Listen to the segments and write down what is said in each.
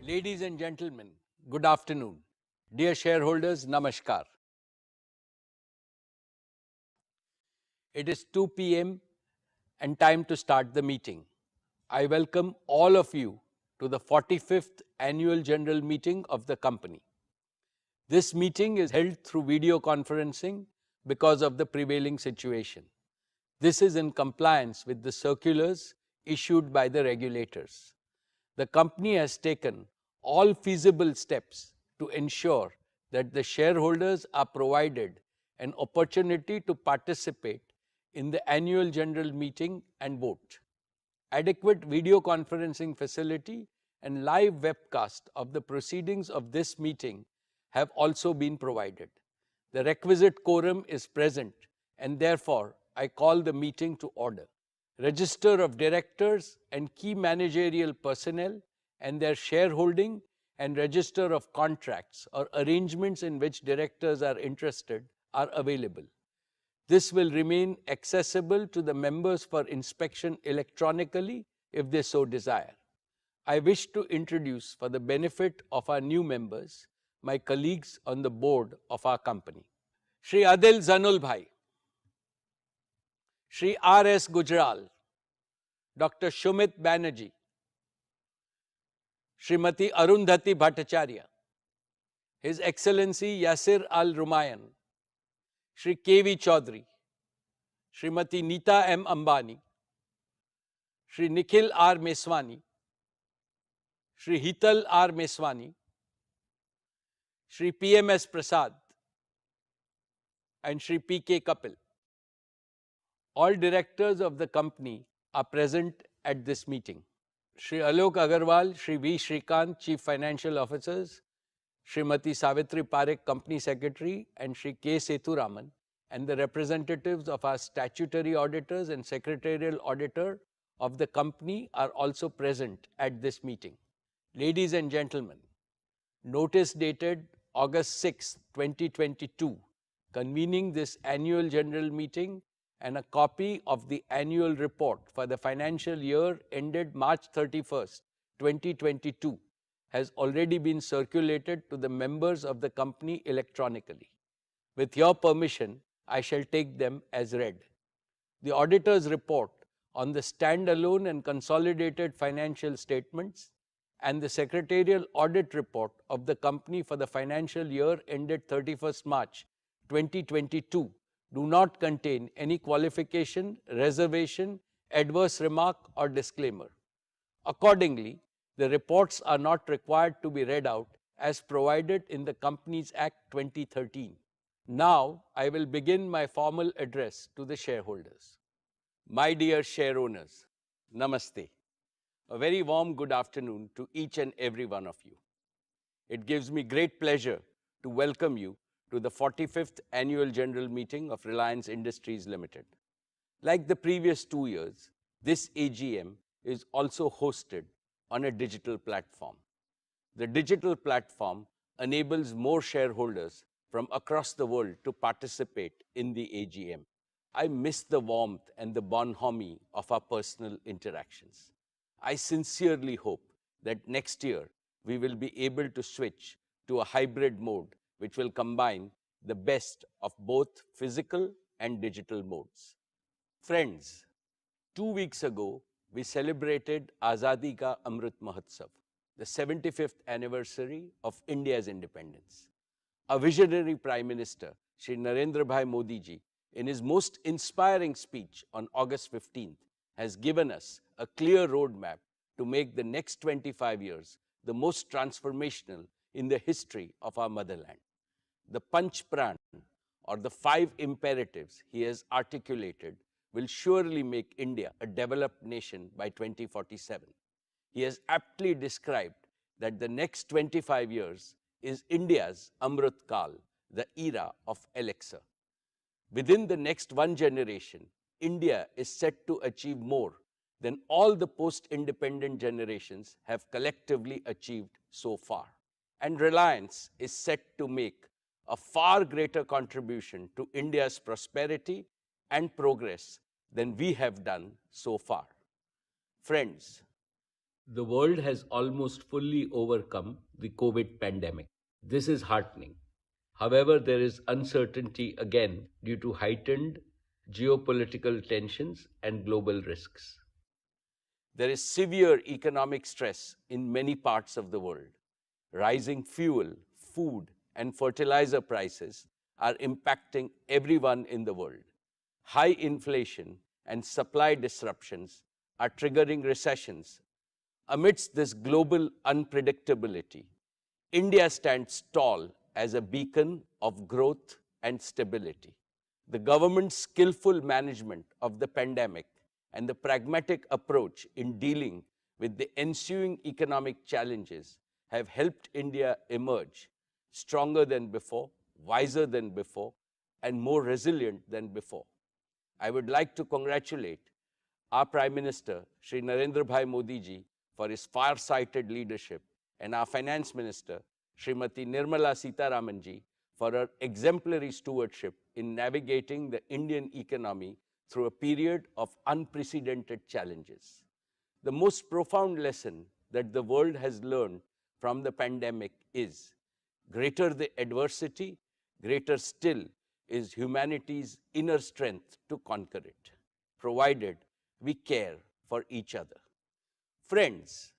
Ladies and gentlemen, good afternoon. Dear shareholders, namaskar. It is 2 p.m. and time to start the meeting. I welcome all of you to the 45th Annual General Meeting of the company. This meeting is held through video conferencing because of the prevailing situation. This is in compliance with the circulars issued by the regulators. The company has taken all feasible steps to ensure that the shareholders are provided an opportunity to participate in the annual general meeting and vote. Adequate video conferencing facility and live webcast of the proceedings of this meeting have also been provided. The requisite quorum is present, and therefore I call the meeting to order. Register of directors and key managerial personnel and their shareholding and register of contracts or arrangements in which directors are interested are available. This will remain accessible to the members for inspection electronically if they so desire. I wish to introduce, for the benefit of our new members, my colleagues on the board of our company. Shri Adil Zanul Bhai, Shri R.S. Gujral, Dr. Shumit Banerjee, Srimati Arundhati Bhattacharya, His Excellency Yasir Al-Rumayyan, Shri K.V. Chaudhary, Srimati Neeta M. Ambani, Shri Nikhil R. Meswani, Shri Hital R. Meswani, Shri P.M.S. Prasad, and Shri P.K. Kapil. All directors of the company are present at this meeting. Shri Alok Agarwal, Shri V. Shrikant, Chief Financial Officers, Srimati Savitri Parekh, Company Secretary, and Shri K. Sethuraman, and the representatives of our statutory auditors and secretarial auditor of the company are also present at this meeting. Ladies and gentlemen, notice dated August 6, 2022, convening this annual general meeting and a copy of the annual report for the financial year ended March 31st, 2022 has already been circulated to the members of the company electronically. With your permission, I shall take them as read. The auditor's report on the standalone and consolidated financial statements and the secretarial audit report of the company for the financial year ended 31st March 2022 do not contain any qualification, reservation, adverse remark, or disclaimer. Accordingly, the reports are not required to be read out as provided in the Companies Act 2013. Now, I will begin my formal address to the shareholders. My dear share owners, Namaste. A very warm good afternoon to each and every one of you. It gives me great pleasure to welcome you to the 45th Annual General Meeting of Reliance Industries Limited. Like the previous 2 years, this AGM is also hosted on a digital platform. The digital platform enables more shareholders from across the world to participate in the AGM. I miss the warmth and the bonhomie of our personal interactions. I sincerely hope that next year we will be able to switch to a hybrid mode which will combine the best of both physical and digital modes. Friends, 2 weeks ago, we celebrated Azadi Ka Amrit Mahotsav, the 75th anniversary of India's independence. Our visionary Prime Minister, Shri Narendra Bhai Modi ji, in his most inspiring speech on August 15th, has given us a clear roadmap to make the next 25 years the most transformational in the history of our motherland. The Panch Pran, or the 5 imperatives he has articulated, will surely make India a developed nation by 2047. He has aptly described that the next 25 years is India's Amrit Kal, the era of elixir. Within the next one generation, India is set to achieve more than all the post-independent generations have collectively achieved so far. And Reliance is set to make a far greater contribution to India's prosperity and progress than we have done so far. Friends, The world has almost fully overcome the COVID pandemic. This is heartening. However, there is uncertainty again due to heightened geopolitical tensions and global risks. There is severe economic stress in many parts of the world. Rising fuel, food, and fertilizer prices are impacting everyone in the world. High inflation and supply disruptions are triggering recessions. Amidst this global unpredictability, India stands tall as a beacon of growth and stability. The government's skillful management of the pandemic and the pragmatic approach in dealing with the ensuing economic challenges have helped India emerge stronger than before, wiser than before, and more resilient than before. I would like to congratulate our Prime Minister, Shri Narendra Bhai Modi ji, for his far-sighted leadership, and our Finance Minister, Srimati Nirmala Sitharaman ji, for her exemplary stewardship in navigating the Indian economy through a period of unprecedented challenges. The most profound lesson that the world has learned from the pandemic is greater the adversity, greater still is humanity's inner strength to conquer it, provided we care for each other. Friends,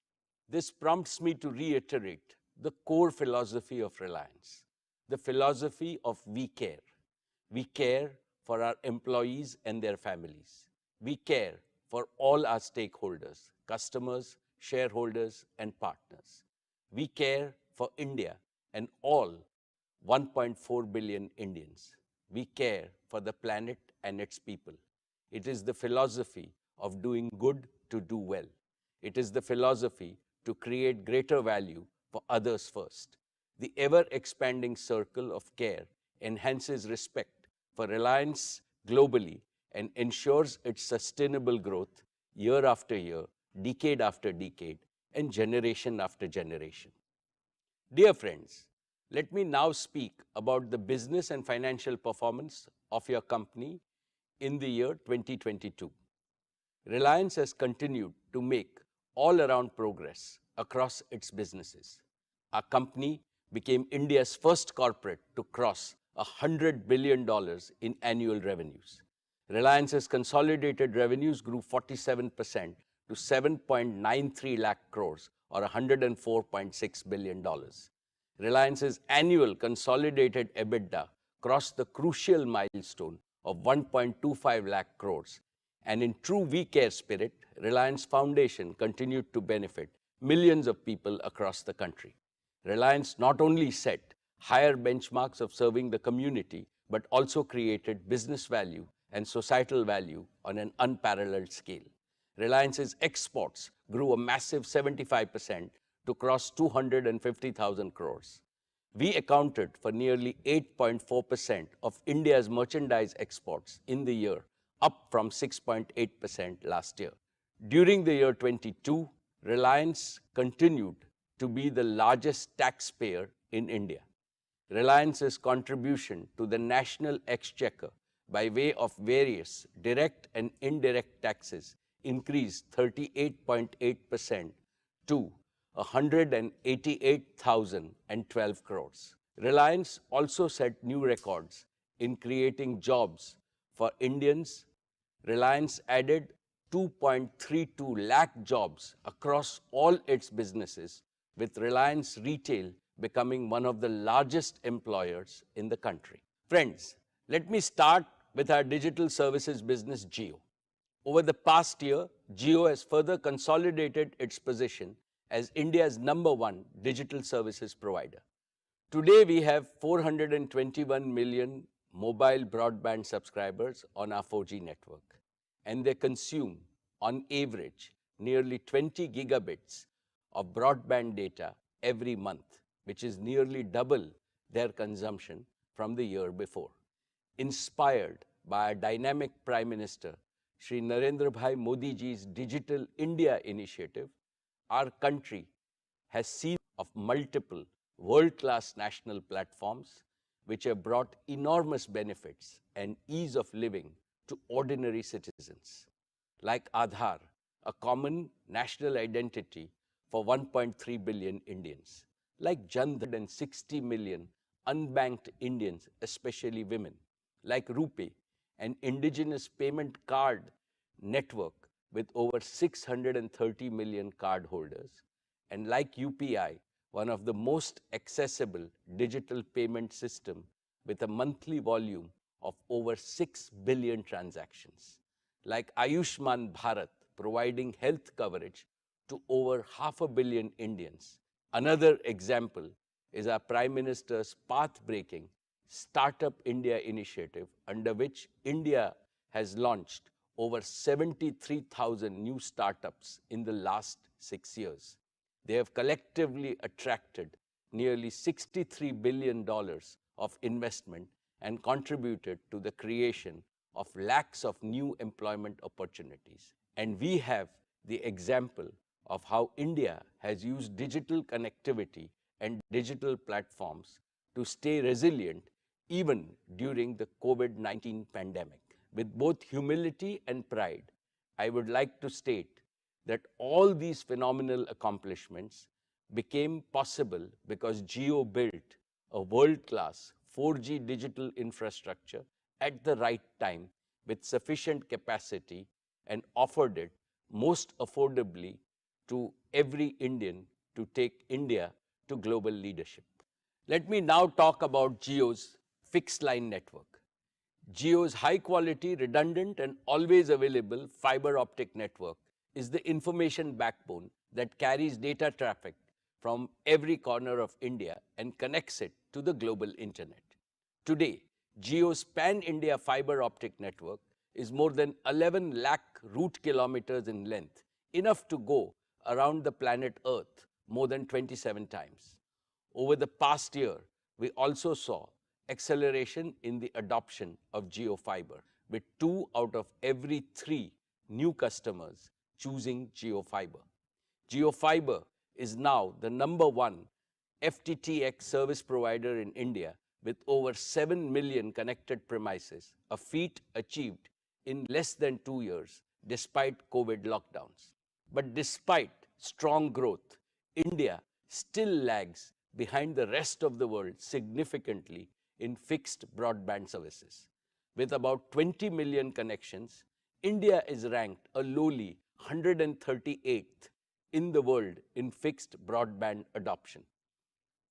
this prompts me to reiterate the core philosophy of Reliance, the philosophy of we care. We care for our employees and their families. We care for all our stakeholders, customers, shareholders, and partners. We care for India and all 1.4 billion Indians. We care for the planet and its people. It is the philosophy of doing good to do well. It is the philosophy to create greater value for others first. The ever-expanding circle of care enhances respect for Reliance globally and ensures its sustainable growth year after year, decade after decade, and generation after generation. Dear friends, let me now speak about the business and financial performance of your company in the year 2022. Reliance has continued to make all-around progress across its businesses. Our company became India's first corporate to cross $100 billion in annual revenues. Reliance's consolidated revenues grew 47% to 7.93 lakh crores or $104.6 billion. Reliance's annual consolidated EBITDA crossed the crucial milestone of 1.25 lakh crores. And in true We Care spirit, Reliance Foundation continued to benefit millions of people across the country. Reliance not only set higher benchmarks of serving the community, but also created business value and societal value on an unparalleled scale. Reliance's exports grew a massive 75% to cross 250,000 crores. We accounted for nearly 8.4% of India's merchandise exports in the year, up from 6.8% last year. During the year 22, Reliance continued to be the largest taxpayer in India. Reliance's contribution to the national exchequer by way of various direct and indirect taxes increased 38.8% to 188,012 crores. Reliance also set new records in creating jobs for Indians. Reliance added 2.32 lakh jobs across all its businesses, with Reliance Retail becoming one of the largest employers in the country. Friends, let me start with our digital services business, Jio. Over the past year, Jio has further consolidated its position as India's #1 digital services provider. Today, we have 421 million mobile broadband subscribers on our 4G network, and they consume, on average, nearly 20 gigabits of broadband data every month, which is nearly double their consumption from the year before. Inspired by our dynamic Prime Minister, Shri Narendra Bhai Modi ji's Digital India initiative, our country has seen of multiple world-class national platforms which have brought enormous benefits and ease of living to ordinary citizens, like Aadhaar, a common national identity for 1.3 billion Indians, like Jandan and 60 million unbanked Indians, especially women, like RuPay, an indigenous payment card network with over 630 million cardholders, and like UPI, one of the most accessible digital payment system with a monthly volume of over 6 billion transactions, like Ayushman Bharat, providing health coverage to over 500 million Indians. Another example is our Prime Minister's path-breaking Startup India initiative, under which India has launched over 73,000 new startups in the last 6 years. They have collectively attracted nearly $63 billion of investment and contributed to the creation of lakhs of new employment opportunities. And we have the example of how India has used digital connectivity and digital platforms to stay resilient even during the COVID-19 pandemic. With both humility and pride, I would like to state that all these phenomenal accomplishments became possible because Jio built a world-class 4G digital infrastructure at the right time with sufficient capacity and offered it most affordably to every Indian to take India to global leadership. Let me now talk about Jio's fixed line network. Jio's high-quality, redundant, and always available fiber optic network is the information backbone that carries data traffic from every corner of India and connects it to the global internet. Today, Jio's pan-India fiber optic network is more than 11 lakh route kilometers in length, enough to go around the planet Earth more than 27 times. Over the past year, we also saw acceleration in the adoption of Jio Fiber, with 2 out of every 3 new customers choosing Jio Fiber. Jio Fiber is now the #1 FTTX service provider in India with over 7 million connected premises, a feat achieved in less than 2 years despite COVID lockdowns. But despite strong growth, India still lags behind the rest of the world significantly in fixed broadband services. With about 20 million connections, India is ranked a lowly 138th in the world in fixed broadband adoption.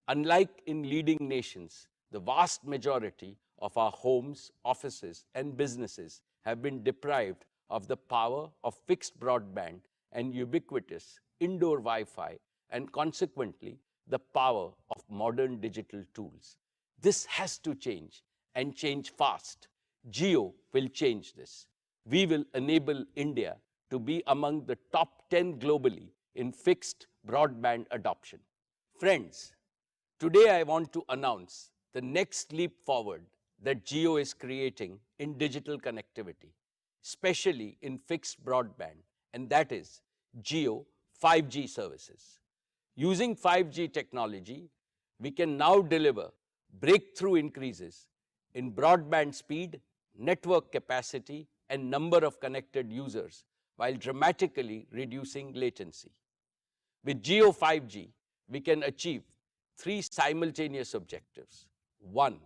Unlike in leading nations, the vast majority of our homes, offices, and businesses have been deprived of the power of fixed broadband and ubiquitous indoor Wi-Fi, and consequently the power of modern digital tools. This has to change, and change fast. Jio will change this. We will enable India to be among the top 10 globally in fixed broadband adoption. Friends, today I want to announce the next leap forward that Jio is creating in digital connectivity, especially in fixed broadband, and that is Jio 5G services. Using 5G technology, we can now deliver breakthrough increases in broadband speed, network capacity, and number of connected users while dramatically reducing latency. With Jio 5G, we can achieve 3 simultaneous objectives. 1,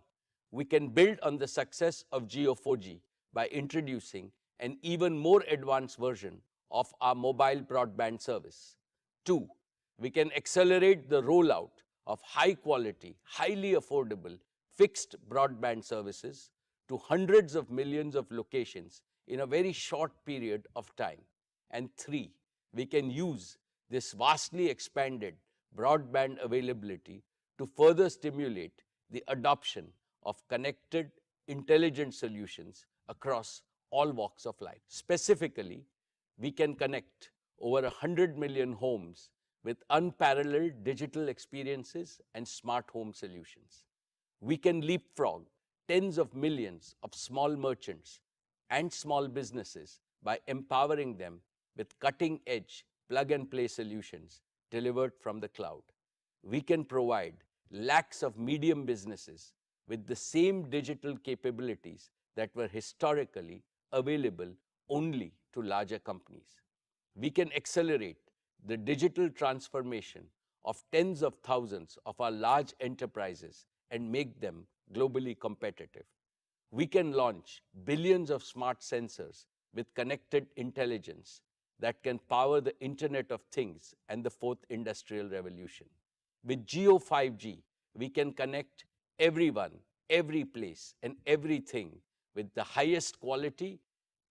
we can build on the success of Jio 4G by introducing an even more advanced version of our mobile broadband service. 2, we can accelerate the rollout of high-quality, highly affordable fixed broadband services to hundreds of millions of locations in a very short period of time. And 3, we can use this vastly expanded broadband availability to further stimulate the adoption of connected, intelligent solutions across all walks of life. Specifically, we can connect over 100 million homes with unparalleled digital experiences and smart home solutions. We can leapfrog tens of millions of small merchants and small businesses by empowering them with cutting-edge plug-and-play solutions delivered from the cloud. We can provide lakhs of medium businesses with the same digital capabilities that were historically available only to larger companies. we can accelerate the digital transformation of tens of thousands of our large enterprises and make them globally competitive. We can launch billions of smart sensors with connected intelligence that can power the Internet of Things and the fourth industrial revolution. With Geo 5G, we can connect everyone, every place, and everything with the highest quality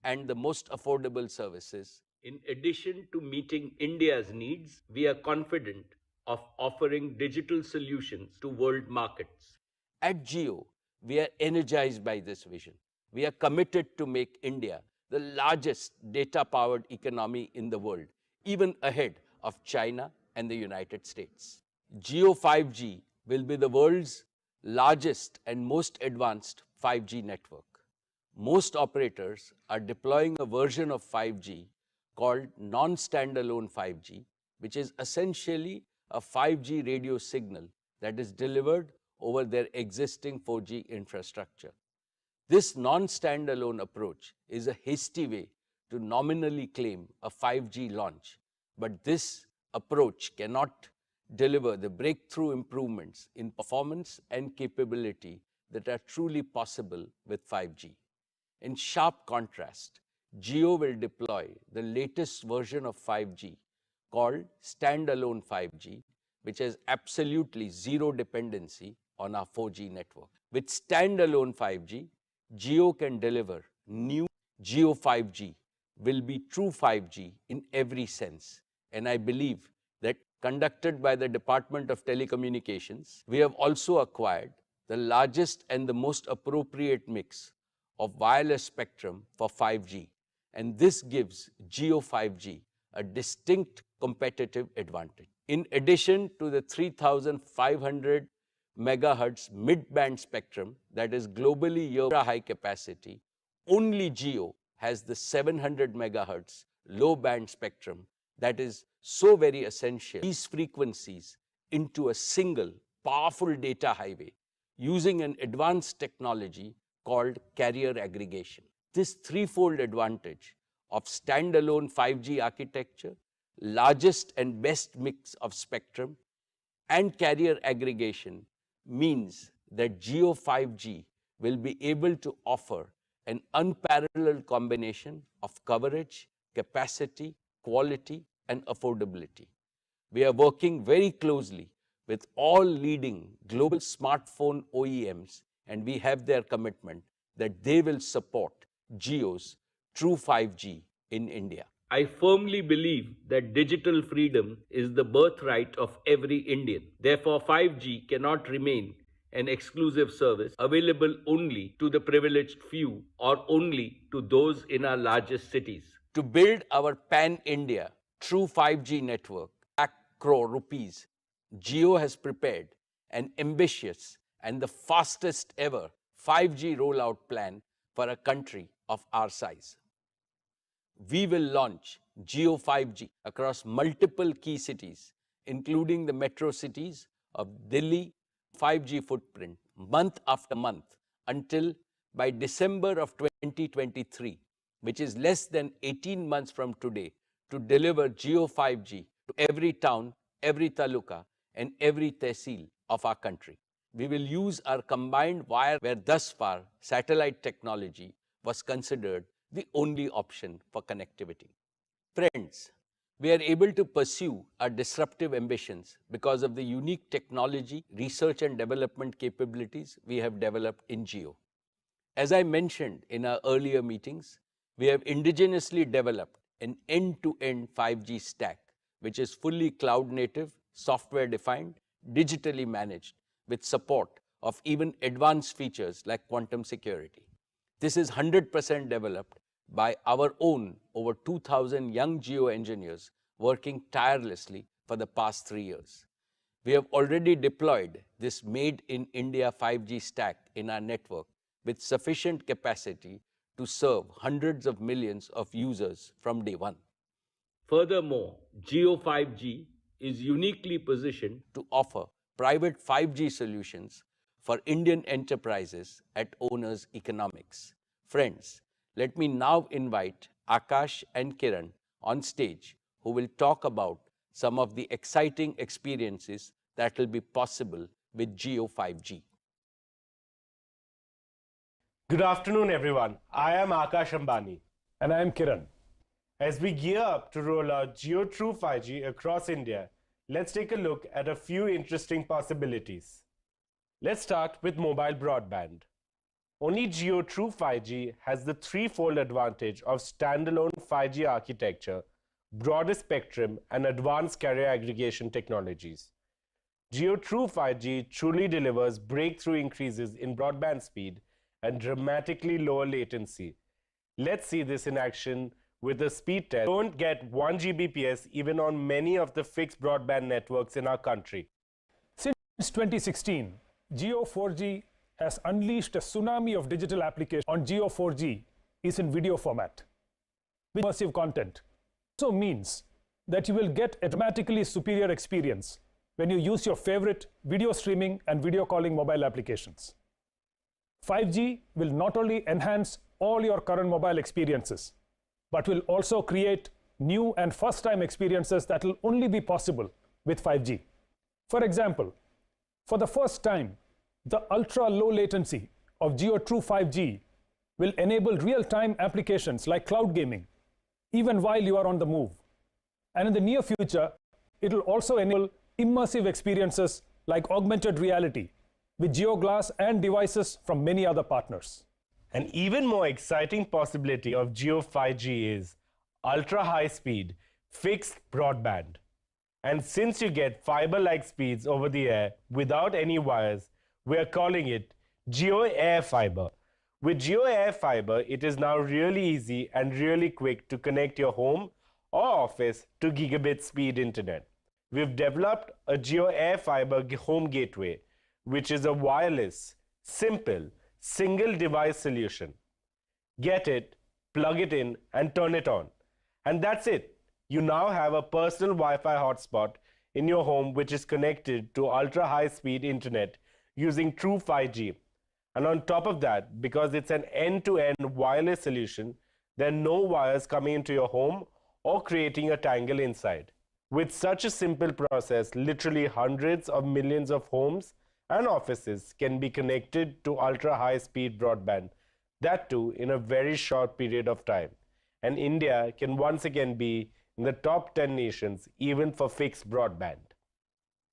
and the most affordable services. In addition to meeting India's needs, we are confident of offering digital solutions to world markets. At Geo, we are energized by this vision. We are committed to make India the largest data-powered economy in the world, even ahead of China and the United States. Geo 5G will be the world's largest and most advanced 5G network. Most operators are deploying a version of 5G called non-standalone 5G, which is essentially a 5G radio signal that is delivered over their existing 4G infrastructure. This non-standalone approach is a hasty way to nominally claim a 5G launch, but this approach cannot deliver the breakthrough improvements in performance and capability that are truly possible with 5G. In sharp contrast, Jio will deploy the latest version of 5G called standalone 5G, which has absolutely zero dependency on our 4G network. With standalone 5G, Jio can deliver new Jio 5G will be true 5G in every sense. And I believe that conducted by the Department of Telecommunications, we have also acquired the largest and the most appropriate mix of wireless spectrum for 5G. And this gives Jio 5G a distinct competitive advantage. In addition to the 3,500 megahertz mid-band spectrum that is globally ultra high capacity, only Jio has the 700 megahertz low-band spectrum that is so very essential. These frequencies into a single powerful data highway using an advanced technology called carrier aggregation. This threefold advantage of standalone 5G architecture, largest and best mix of spectrum, and carrier aggregation means that Jio 5G will be able to offer an unparalleled combination of coverage, capacity, quality, and affordability. We are working very closely with all leading global smartphone OEMs, and we have their commitment that they will support Jio's true 5G in India. I firmly believe that digital freedom is the birthright of every Indian. Therefore, 5G cannot remain an exclusive service available only to the privileged few or only to those in our largest cities. To build our pan-India true 5G network, lakh crore rupees, Jio has prepared an ambitious and the fastest ever 5G rollout plan for a country of our size. We will launch Jio 5G across multiple key cities, including the metro cities of Delhi, 5G footprint month after month until by December of 2023, which is less than 18 months from today, to deliver Jio 5G to every town, every taluka, and every tehsil of our country. We will use our combined wire where thus far satellite technology was considered the only option for connectivity. Friends, we are able to pursue our disruptive ambitions because of the unique technology, research and development capabilities we have developed in Jio. As I mentioned in our earlier meetings, we have indigenously developed an end-to-end 5G stack, which is fully cloud-native, software-defined, digitally managed, with support of even advanced features like quantum security. This is 100% developed by our own over 2,000 young Jio engineers working tirelessly for the past 3 years. We have already deployed this made-in-India 5G stack in our network with sufficient capacity to serve hundreds of millions of users from day one. Furthermore, Jio 5G is uniquely positioned to offer private 5G solutions for Indian enterprises at owners' economics. Friends, let me now invite Akash and Kiran on stage who will talk about some of the exciting experiences that will be possible with Jio 5G. Good afternoon, everyone. I am Akash Ambani. And I am Kiran. As we gear up to roll out Jio True 5G across India, let's take a look at a few interesting possibilities. Let's start with mobile broadband. Only Jio True 5G has the threefold advantage of standalone 5G architecture, broader spectrum, and advanced carrier aggregation technologies. Jio True 5G truly delivers breakthrough increases in broadband speed and dramatically lower latency. Let's see this in action with a speed test. Don't get 1 Gbps even on many of the fixed broadband networks in our country. Since 2016, Jio 4G has unleashed a tsunami of digital applications. On Jio 4G is in video format with immersive content. Also means that you will get a dramatically superior experience when you use your favorite video streaming and video calling mobile applications. 5G will not only enhance all your current mobile experiences, but will also create new and first-time experiences that will only be possible with 5G. For example, for the first time, the ultra-low latency of Jio True 5G will enable real-time applications like cloud gaming, even while you are on the move. And in the near future, it will also enable immersive experiences like augmented reality with Jio Glass and devices from many other partners. An even more exciting possibility of Jio 5G is ultra-high speed fixed broadband. And since you get fiber-like speeds over the air without any wires, we are calling it Jio Air Fiber. With Jio Air Fiber, it is now really easy and really quick to connect your home or office to gigabit speed internet. We've developed a Jio Air Fiber home gateway, which is a wireless, simple, single device solution. Get it, plug it in, and turn it on. And that's it. You now have a personal Wi-Fi hotspot in your home which is connected to ultra-high speed internet using True 5G. And on top of that, because it's an end-to-end wireless solution, there are no wires coming into your home or creating a tangle inside. With such a simple process, literally hundreds of millions of homes and offices can be connected to ultra-high speed broadband, that too in a very short period of time. And India can once again be in the top 10 nations even for fixed broadband.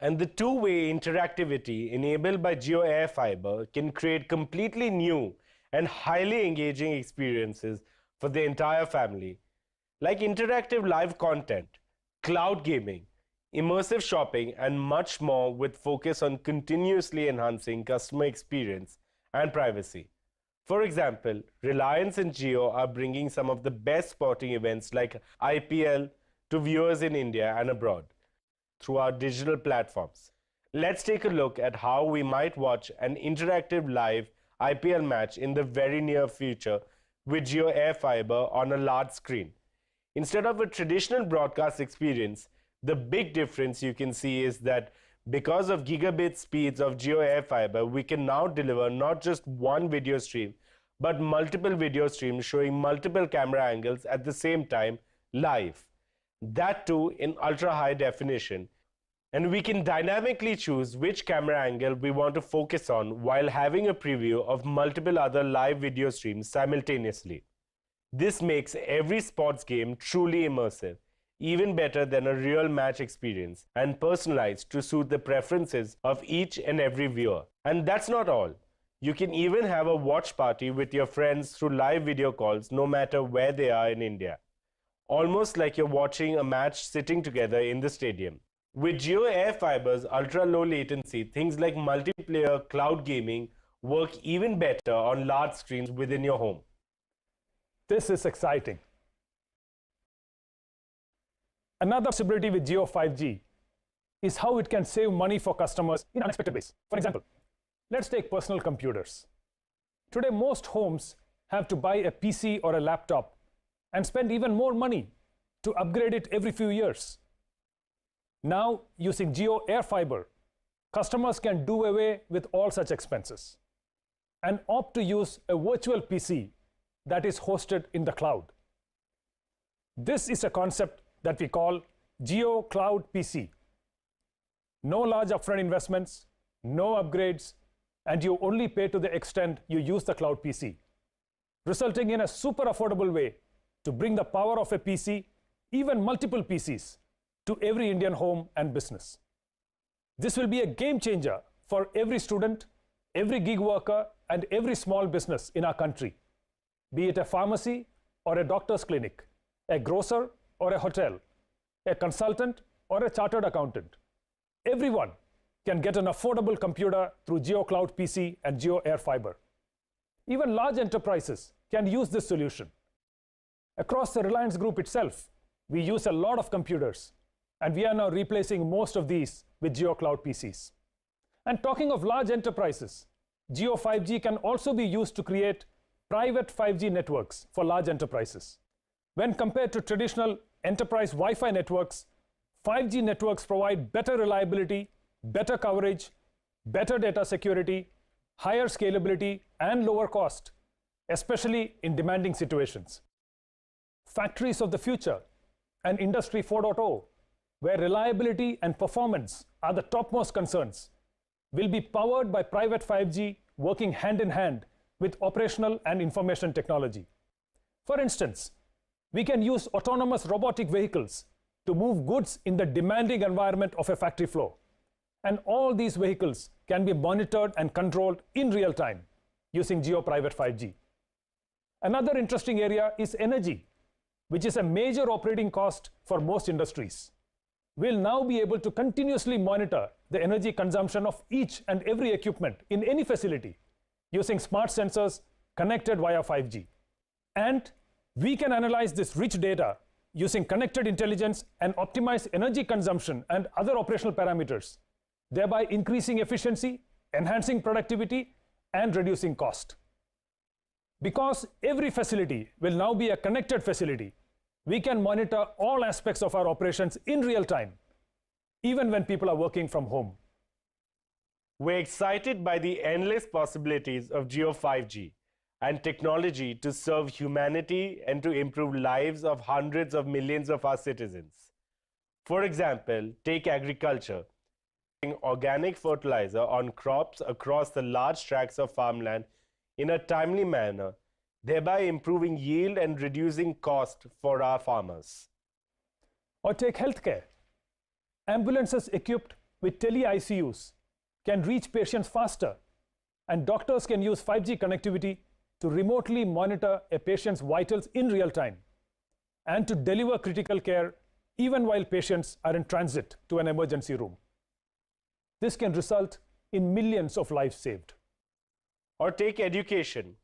And the two-way interactivity enabled by Jio Air Fiber can create completely new and highly engaging experiences for the entire family, like interactive live content, cloud gaming, immersive shopping, and much more, with focus on continuously enhancing customer experience and privacy. For example, Reliance and Jio are bringing some of the best sporting events like IPL to viewers in India and abroad through our digital platforms. Let's take a look at how we might watch an interactive live IPL match in the very near future with Jio Air Fiber on a large screen. Instead of a traditional broadcast experience, the big difference you can see is that because of gigabit speeds of Jio Air Fiber, we can now deliver not just one video stream, but multiple video streams showing multiple camera angles at the same time live. That too in ultra high definition. And we can dynamically choose which camera angle we want to focus on while having a preview of multiple other live video streams simultaneously. This makes every sports game truly immersive, even better than a real match experience, and personalized to suit the preferences of each and every viewer. And that's not all. You can even have a watch party with your friends through live video calls no matter where they are in India. Almost like you're watching a match sitting together in the stadium. With Jio Air Fiber's ultra-low latency, things like multiplayer cloud gaming work even better on large screens within your home. This is exciting. Another possibility with Jio 5G is how it can save money for customers in unexpected ways. For example, let's take personal computers. Today, most homes have to buy a PC or a laptop and spend even more money to upgrade it every few years. Now, using Jio Air Fiber, customers can do away with all such expenses and opt to use a virtual PC that is hosted in the cloud. This is a concept that we call Geo Cloud PC. No large upfront investments, no upgrades, and you only pay to the extent you use the cloud PC, resulting in a super affordable way to bring the power of a PC, even multiple PCs, to every Indian home and business. This will be a game changer for every student, every gig worker, and every small business in our country, be it a pharmacy or a doctor's clinic, a grocer or a hotel, a consultant or a chartered accountant. Everyone can get an affordable computer through Geo Cloud PC and Geo Air Fiber. Even large enterprises can use this solution. Across the Reliance Group itself, we use a lot of computers, and we are now replacing most of these with Geo Cloud PCs. And talking of large enterprises, Geo 5G can also be used to create private 5G networks for large enterprises. When compared to traditional enterprise Wi-Fi networks, 5G networks provide better reliability, better coverage, better data security, higher scalability, and lower cost, especially in demanding situations. Factories of the future and Industry 4.0, where reliability and performance are the topmost concerns, will be powered by private 5G working hand in hand with operational and information technology. For instance, we can use autonomous robotic vehicles to move goods in the demanding environment of a factory floor. And all these vehicles can be monitored and controlled in real time using Geo Private 5G. Another interesting area is energy, which is a major operating cost for most industries. We'll now be able to continuously monitor the energy consumption of each and every equipment in any facility using smart sensors connected via 5G. And we can analyze this rich data using connected intelligence and optimize energy consumption and other operational parameters, thereby increasing efficiency, enhancing productivity, and reducing cost. Because every facility will now be a connected facility, we can monitor all aspects of our operations in real time, even when people are working from home. We're excited by the endless possibilities of Geo 5G and technology to serve humanity and to improve lives of hundreds of millions of our citizens. For example, take agriculture. Organic fertilizer on crops across the large tracts of farmland in a timely manner, thereby improving yield and reducing cost for our farmers. Or take healthcare. Ambulances equipped with tele-ICUs can reach patients faster, and doctors can use 5G connectivity to remotely monitor a patient's vitals in real time and to deliver critical care even while patients are in transit to an emergency room. This can result in millions of lives saved. Or take education.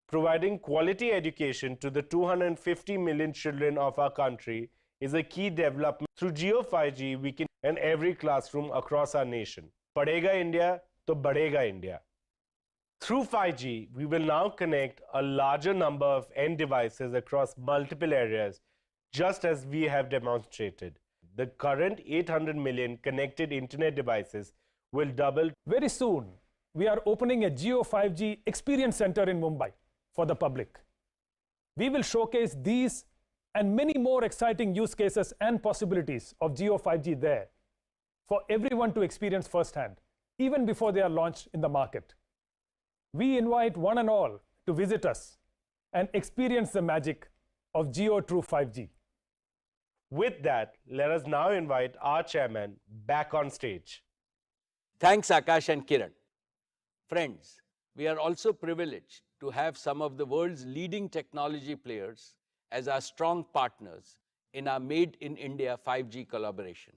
Providing quality education to the 250 million children of our country is a key development. Through Geo 5G, we can in every classroom across our nation. Padega India, to Badega India. Through 5G, we will now connect a larger number of end devices across multiple areas, just as we have demonstrated. The current 800 million connected internet devices will double. Very soon, we are opening a Geo 5G Experience Center in Mumbai for the public. We will showcase these and many more exciting use cases and possibilities of Geo 5G there for everyone to experience firsthand, even before they are launched in the market. We invite one and all to visit us and experience the magic of Geo True 5G. With that, let us now invite our chairman back on stage. Thanks, Akash and Kiran. Friends, we are also privileged to have some of the world's leading technology players as our strong partners in our Made in India 5G collaboration.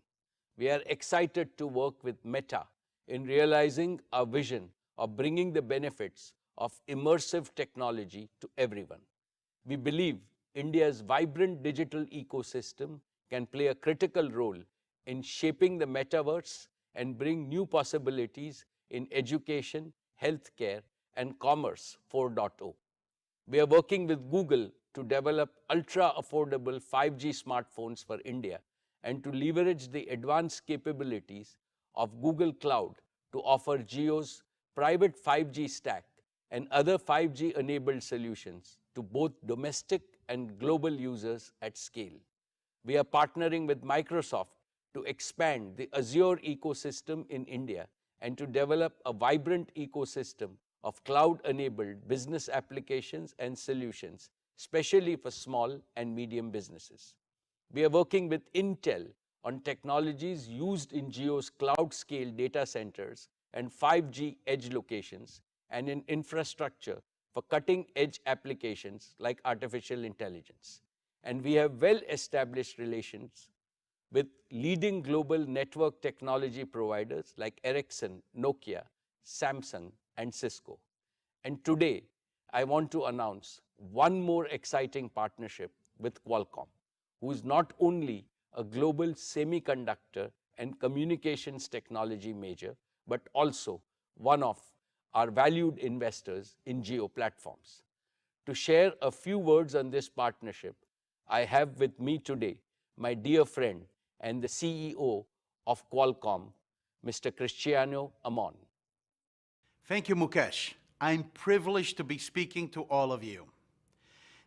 We are excited to work with Meta in realizing our vision of bringing the benefits of immersive technology to everyone. We believe India's vibrant digital ecosystem can play a critical role in shaping the metaverse and bring new possibilities in education, healthcare, and commerce 4.0. We are working with Google to develop ultra-affordable 5G smartphones for India and to leverage the advanced capabilities of Google Cloud to offer Geo's private 5G stack and other 5G-enabled solutions to both domestic and global users at scale. We are partnering with Microsoft to expand the Azure ecosystem in India and to develop a vibrant ecosystem of cloud-enabled business applications and solutions, especially for small and medium businesses. We are working with Intel on technologies used in Jio's cloud-scale data centers and 5G edge locations, and in infrastructure for cutting-edge applications like artificial intelligence. And we have well-established relations with leading global network technology providers like Ericsson, Nokia, Samsung, and Cisco. And today, I want to announce one more exciting partnership with Qualcomm, who is not only a global semiconductor and communications technology major, but also one of our valued investors in Jio Platforms. To share a few words on this partnership, I have with me today my dear friend and the CEO of Qualcomm, Mr. Cristiano Amon. Thank you, Mukesh. I'm privileged to be speaking to all of you.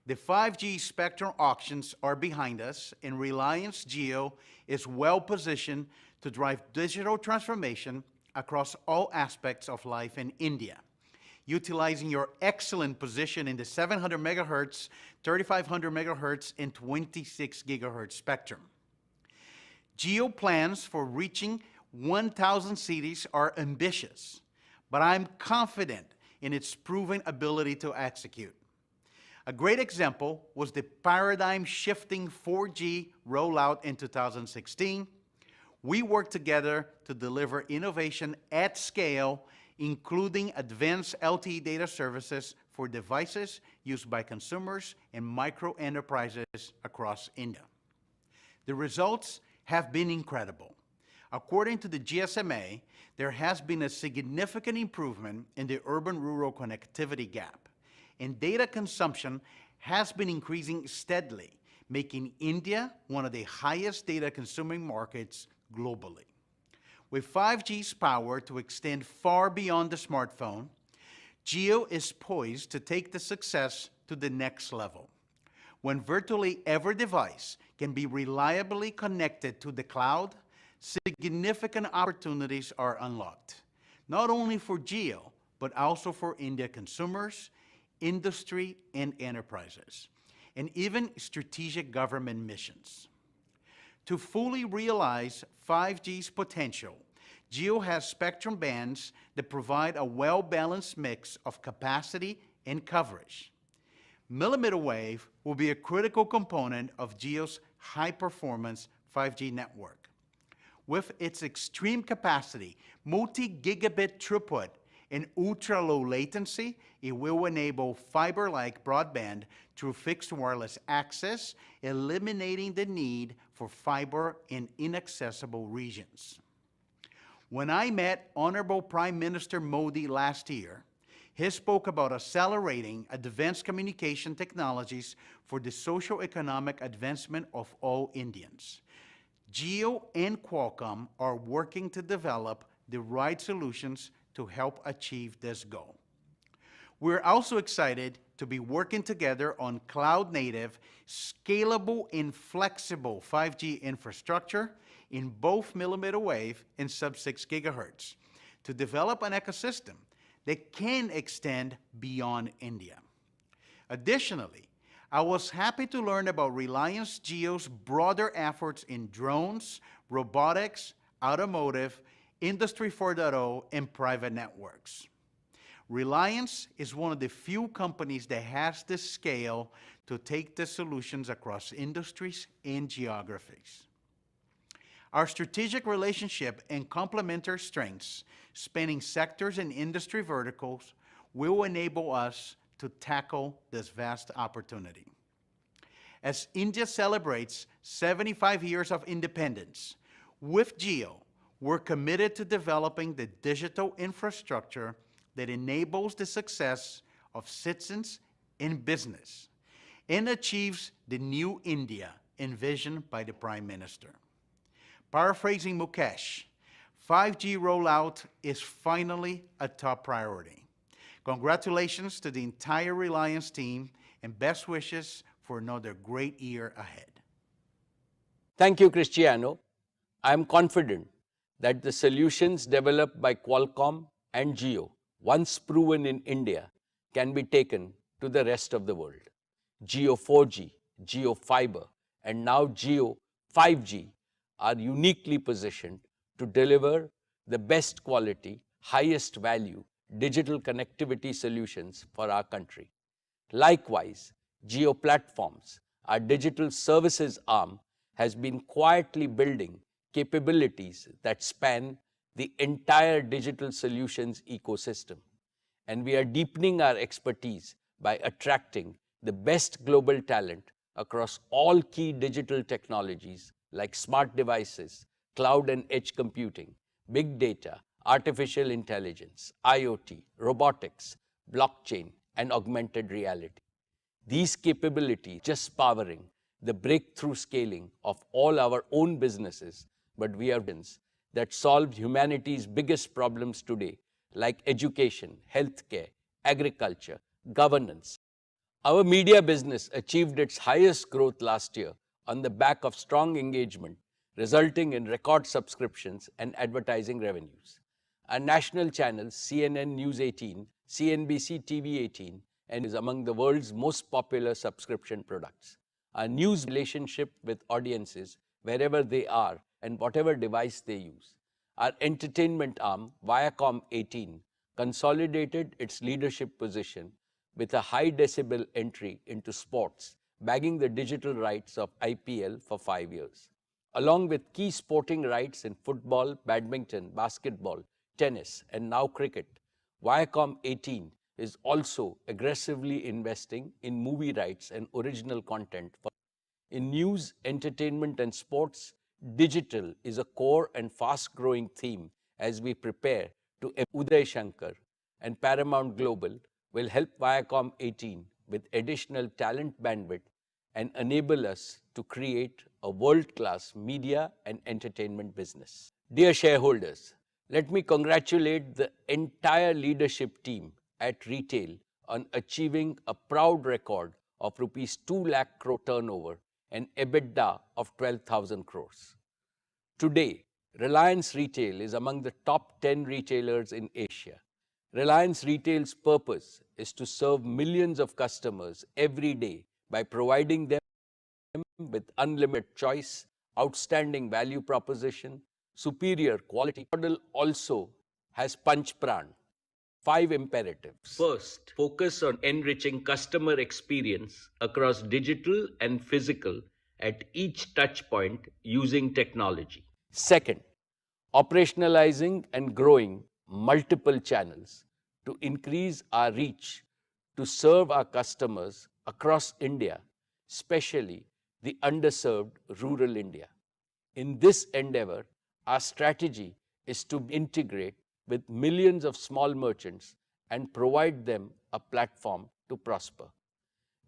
The 5G spectrum auctions are behind us, and Reliance Jio is well positioned to drive digital transformation across all aspects of life in India, utilizing your excellent position in the 700 megahertz, 3500 megahertz, and 26 gigahertz spectrum. Jio plans for reaching 1,000 cities are ambitious, but I'm confident in its proven ability to execute. A great example was the paradigm-shifting 4G rollout in 2016. We worked together to deliver innovation at scale, including advanced LTE data services for devices used by consumers and micro-enterprises across India. The results have been incredible. According to the GSMA, there has been a significant improvement in the urban-rural connectivity gap, and data consumption has been increasing steadily, making India one of the highest data-consuming markets globally. With 5G's power to extend far beyond the smartphone, Jio is poised to take the success to the next level. When virtually every device can be reliably connected to the cloud, significant opportunities are unlocked, not only for Jio, but also for India consumers, industry and enterprises, and even strategic government missions. To fully realize 5G's potential, Jio has spectrum bands that provide a well-balanced mix of capacity and coverage. Millimeter wave will be a critical component of Jio's high-performance 5G network. With its extreme capacity, multi-gigabit throughput, and ultra-low latency, it will enable fiber-like broadband through fixed wireless access, eliminating the need for fiber in inaccessible regions. When I met Honorable Prime Minister Modi last year, he spoke about accelerating advanced communication technologies for the socio-economic advancement of all Indians. Jio and Qualcomm are working to develop the right solutions to help achieve this goal. We're also excited to be working together on cloud-native, scalable, and flexible 5G infrastructure in both millimeter wave and sub-6 gigahertz to develop an ecosystem that can extend beyond India. Additionally, I was happy to learn about Reliance Jio's broader efforts in drones, robotics, automotive, Industry 4.0, and private networks. Reliance is one of the few companies that has the scale to take the solutions across industries and geographies. Our strategic relationship and complementary strengths, spanning sectors and industry verticals, will enable us to tackle this vast opportunity. As India celebrates 75 years of independence, with Jio, we're committed to developing the digital infrastructure that enables the success of citizens and business and achieves the new India envisioned by the Prime Minister. Paraphrasing Mukesh, 5G rollout is finally a top priority. Congratulations to the entire Reliance team, and best wishes for another great year ahead. Thank you, Cristiano. I am confident that the solutions developed by Qualcomm and Jio, once proven in India, can be taken to the rest of the world. Jio 4G, Jio Fiber, and now Jio 5G are uniquely positioned to deliver the best quality, highest value digital connectivity solutions for our country. Likewise, Jio Platforms, our digital services arm, has been quietly building capabilities that span the entire digital solutions ecosystem. And we are deepening our expertise by attracting the best global talent across all key digital technologies like smart devices, cloud and edge computing, big data, artificial intelligence, IoT, robotics, blockchain, and augmented reality. These capabilities just powering the breakthrough scaling of all our own businesses, but we are ones that solve humanity's biggest problems today, like education, healthcare, agriculture, governance. Our media business achieved its highest growth last year on the back of strong engagement, resulting in record subscriptions and advertising revenues. Our national channels, CNN News 18, CNBC TV 18, and is among the world's most popular subscription products. Our news relationship with audiences wherever they are and whatever device they use. Our entertainment arm, Viacom 18, consolidated its leadership position with a high decibel entry into sports, bagging the digital rights of IPL for 5 years. Along with key sporting rights in football, badminton, basketball, tennis, and now cricket, Viacom 18 is also aggressively investing in movie rights and original content. In news, entertainment, and sports, digital is a core and fast-growing theme as we prepare to Uday Shankar, and Paramount Global will help Viacom 18 with additional talent bandwidth and enable us to create a world-class media and entertainment business. Dear shareholders, let me congratulate the entire leadership team at retail on achieving a proud record of rupees 2 lakh crore turnover and EBITDA of 12,000 crores. Today, Reliance Retail is among the top 10 retailers in Asia. Reliance Retail's purpose is to serve millions of customers every day by providing them with unlimited choice, outstanding value proposition, superior quality. The model also has Panch Pran, 5 imperatives. First, focus on enriching customer experience across digital and physical at each touch point using technology. Second, operationalizing and growing multiple channels to increase our reach to serve our customers across India, especially the underserved rural India. In this endeavor, our strategy is to integrate with millions of small merchants and provide them a platform to prosper.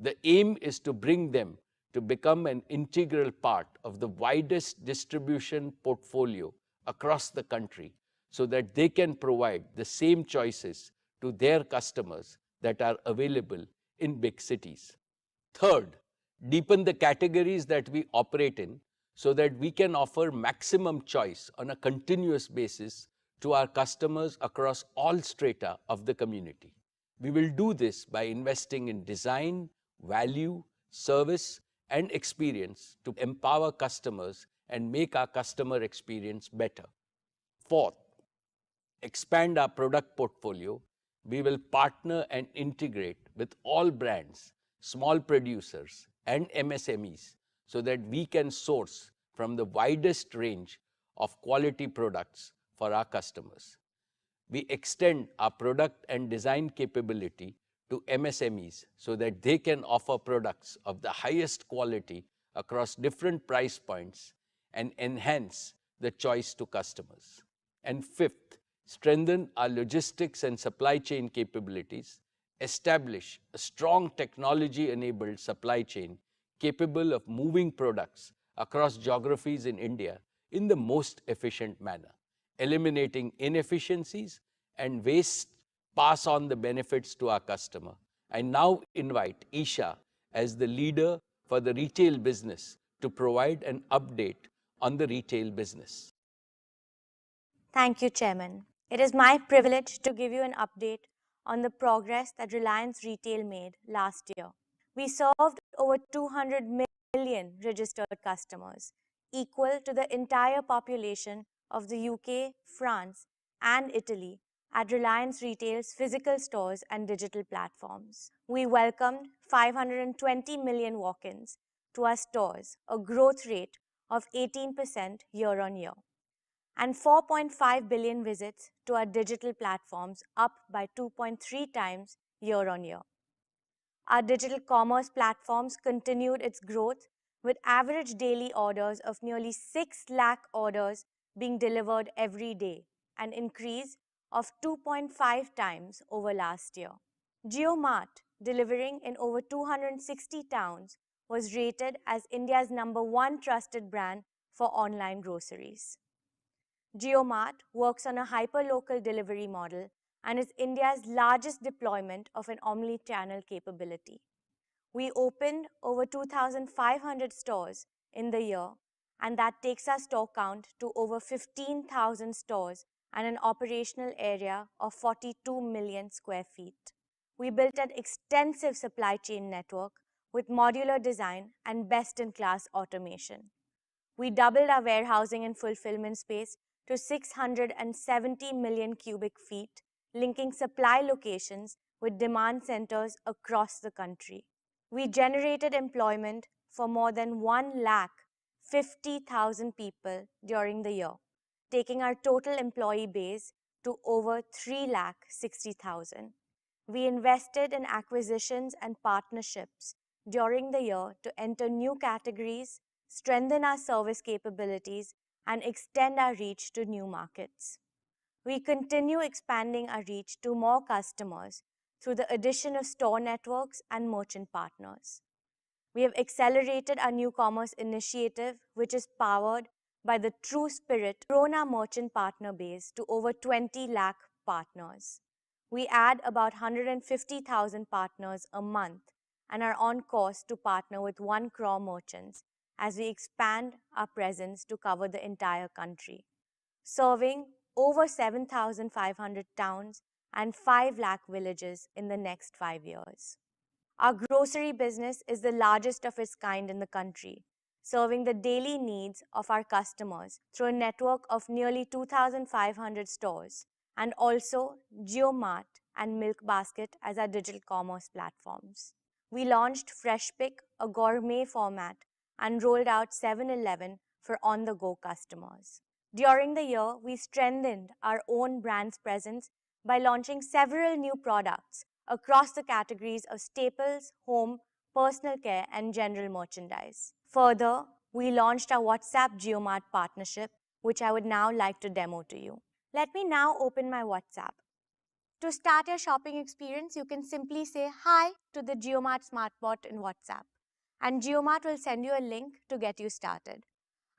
The aim is to bring them to become an integral part of the widest distribution portfolio across the country so that they can provide the same choices to their customers that are available in big cities. Third, deepen the categories that we operate in so that we can offer maximum choice on a continuous basis to our customers across all strata of the community. We will do this by investing in design, value, service, and experience to empower customers and make our customer experience better. Fourth, expand our product portfolio. We will partner and integrate with all brands, small producers, and MSMEs so that we can source from the widest range of quality products for our customers. We extend our product and design capability to MSMEs so that they can offer products of the highest quality across different price points and enhance the choice to customers. And fifth, strengthen our logistics and supply chain capabilities, establish a strong technology-enabled supply chain capable of moving products across geographies in India in the most efficient manner, eliminating inefficiencies and waste, pass on the benefits to our customer, I now invite Isha as the leader for the retail business to provide an update on the retail business. Thank you, Chairman. It is my privilege to give you an update on the progress that Reliance Retail made last year. We served over 200 million registered customers, equal to the entire population of the UK, France, and Italy at Reliance Retail's physical stores and digital platforms. We welcomed 520 million walk-ins to our stores, a growth rate of 18% year-on-year, and 4.5 billion visits to our digital platforms, up by 2.3 times year-on-year. Our digital commerce platforms continued its growth, with average daily orders of nearly 6 lakh orders being delivered every day, an increase of 2.5 times over last year. JioMart, delivering in over 260 towns, was rated as India's #1 trusted brand for online groceries. JioMart works on a hyper-local delivery model and is India's largest deployment of an omni-channel capability. We opened over 2,500 stores in the year, and that takes our store count to over 15,000 stores and an operational area of 42 million square feet. We built an extensive supply chain network with modular design and best-in-class automation. We doubled our warehousing and fulfillment space to 670 million cubic feet, linking supply locations with demand centers across the country. We generated employment for more than 1,50,000 people during the year, taking our total employee base to over 3,60,000. We invested in acquisitions and partnerships during the year to enter new categories, strengthen our service capabilities, and extend our reach to new markets. We continue expanding our reach to more customers through the addition of store networks and merchant partners. We have accelerated our new commerce initiative, which is powered by the true spirit, grown our merchant partner base to over 20 lakh partners. We add about 150,000 partners a month and are on course to partner with 1 crore merchants as we expand our presence to cover the entire country, serving over 7,500 towns and 5 lakh villages in the next 5 years. Our grocery business is the largest of its kind in the country, serving the daily needs of our customers through a network of nearly 2,500 stores, and also JioMart and Milk Basket as our digital commerce platforms. We launched Fresh Pick, a gourmet format, and rolled out 7-Eleven for on-the-go customers. During the year, we strengthened our own brand's presence by launching several new products across the categories of staples, home, personal care, and general merchandise. Further, we launched our WhatsApp JioMart partnership, which I would now like to demo to you. Let me now open my WhatsApp. To start your shopping experience, you can simply say hi to the JioMart SmartBot in WhatsApp, and JioMart will send you a link to get you started.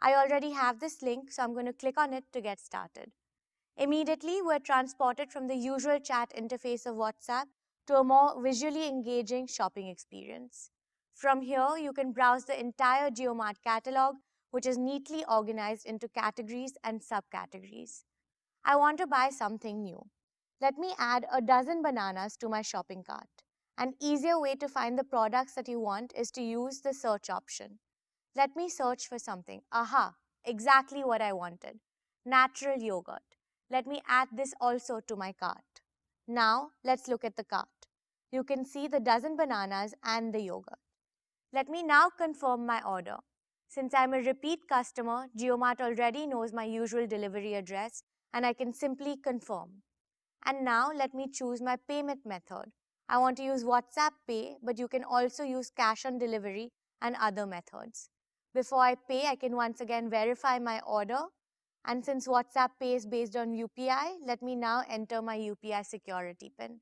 I already have this link, so I'm going to click on it to get started. Immediately, we're transported from the usual chat interface of WhatsApp to a more visually engaging shopping experience. From here, you can browse the entire JioMart catalog, which is neatly organized into categories and subcategories. I want to buy something new. Let me add a dozen bananas to my shopping cart. An easier way to find the products that you want is to use the search option. Let me search for something. Aha, exactly what I wanted. Natural yogurt. Let me add this also to my cart. Now, let's look at the cart. You can see the dozen bananas and the yogurt. Let me now confirm my order. Since I'm a repeat customer, JioMart already knows my usual delivery address, and I can simply confirm. And now, let me choose my payment method. I want to use WhatsApp Pay, but you can also use cash on delivery and other methods. Before I pay, I can once again verify my order. And since WhatsApp Pay is based on UPI, let me now enter my UPI security PIN.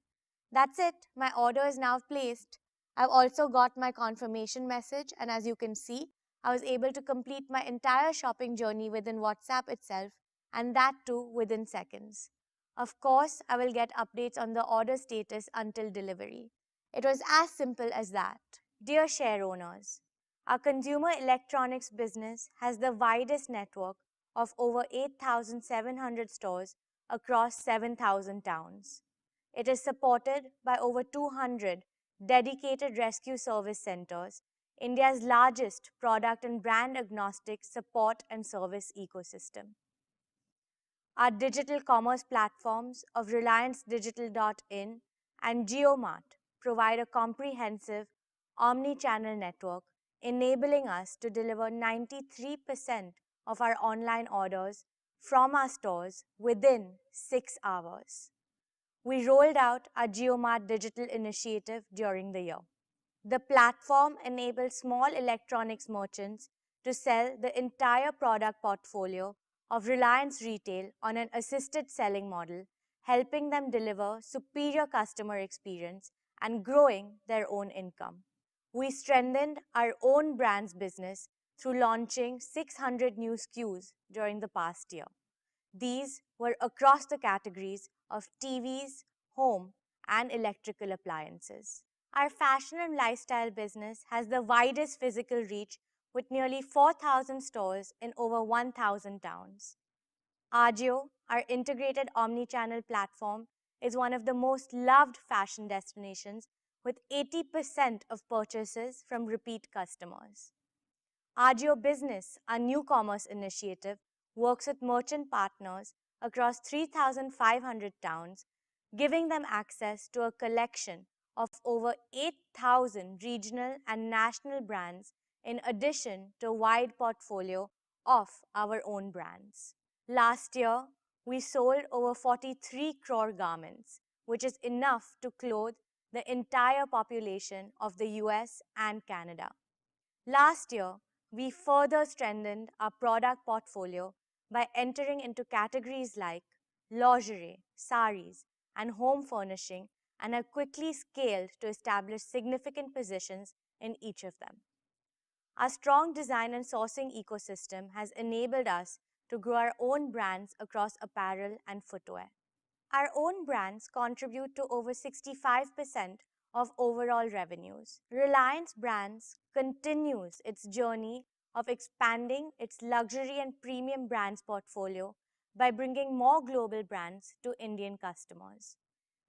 That's it. My order is now placed. I've also got my confirmation message, and as you can see, I was able to complete my entire shopping journey within WhatsApp itself, and that too within seconds. Of course, I will get updates on the order status until delivery. It was as simple as that. Dear share owners, our consumer electronics business has the widest network of over 8,700 stores across 7,000 towns. It is supported by over 200 dedicated rescue service centers, India's largest product and brand agnostic support and service ecosystem. Our digital commerce platforms of RelianceDigital.in and JioMart provide a comprehensive omni-channel network, enabling us to deliver 93% of our online orders from our stores within 6 hours. We rolled out our JioMart digital initiative during the year. The platform enables small electronics merchants to sell the entire product portfolio of Reliance Retail on an assisted selling model, helping them deliver superior customer experience and growing their own income. We strengthened our own brands business through launching 600 new SKUs during the past year. These were across the categories of TVs, home, and electrical appliances. Our fashion and lifestyle business has the widest physical reach with nearly 4,000 stores in over 1,000 towns. Ajio, our integrated omni-channel platform, is one of the most loved fashion destinations with 80% of purchases from repeat customers. Ajio Business, our new commerce initiative, works with merchant partners across 3,500 towns, giving them access to a collection of over 8,000 regional and national brands in addition to a wide portfolio of our own brands. Last year, we sold over 43 crore garments, which is enough to clothe the entire population of the US and Canada. Last year, we further strengthened our product portfolio by entering into categories like lingerie, saris, and home furnishing, and have quickly scaled to establish significant positions in each of them. Our strong design and sourcing ecosystem has enabled us to grow our own brands across apparel and footwear. Our own brands contribute to over 65% of overall revenues. Reliance Brands continues its journey of expanding its luxury and premium brands portfolio by bringing more global brands to Indian customers.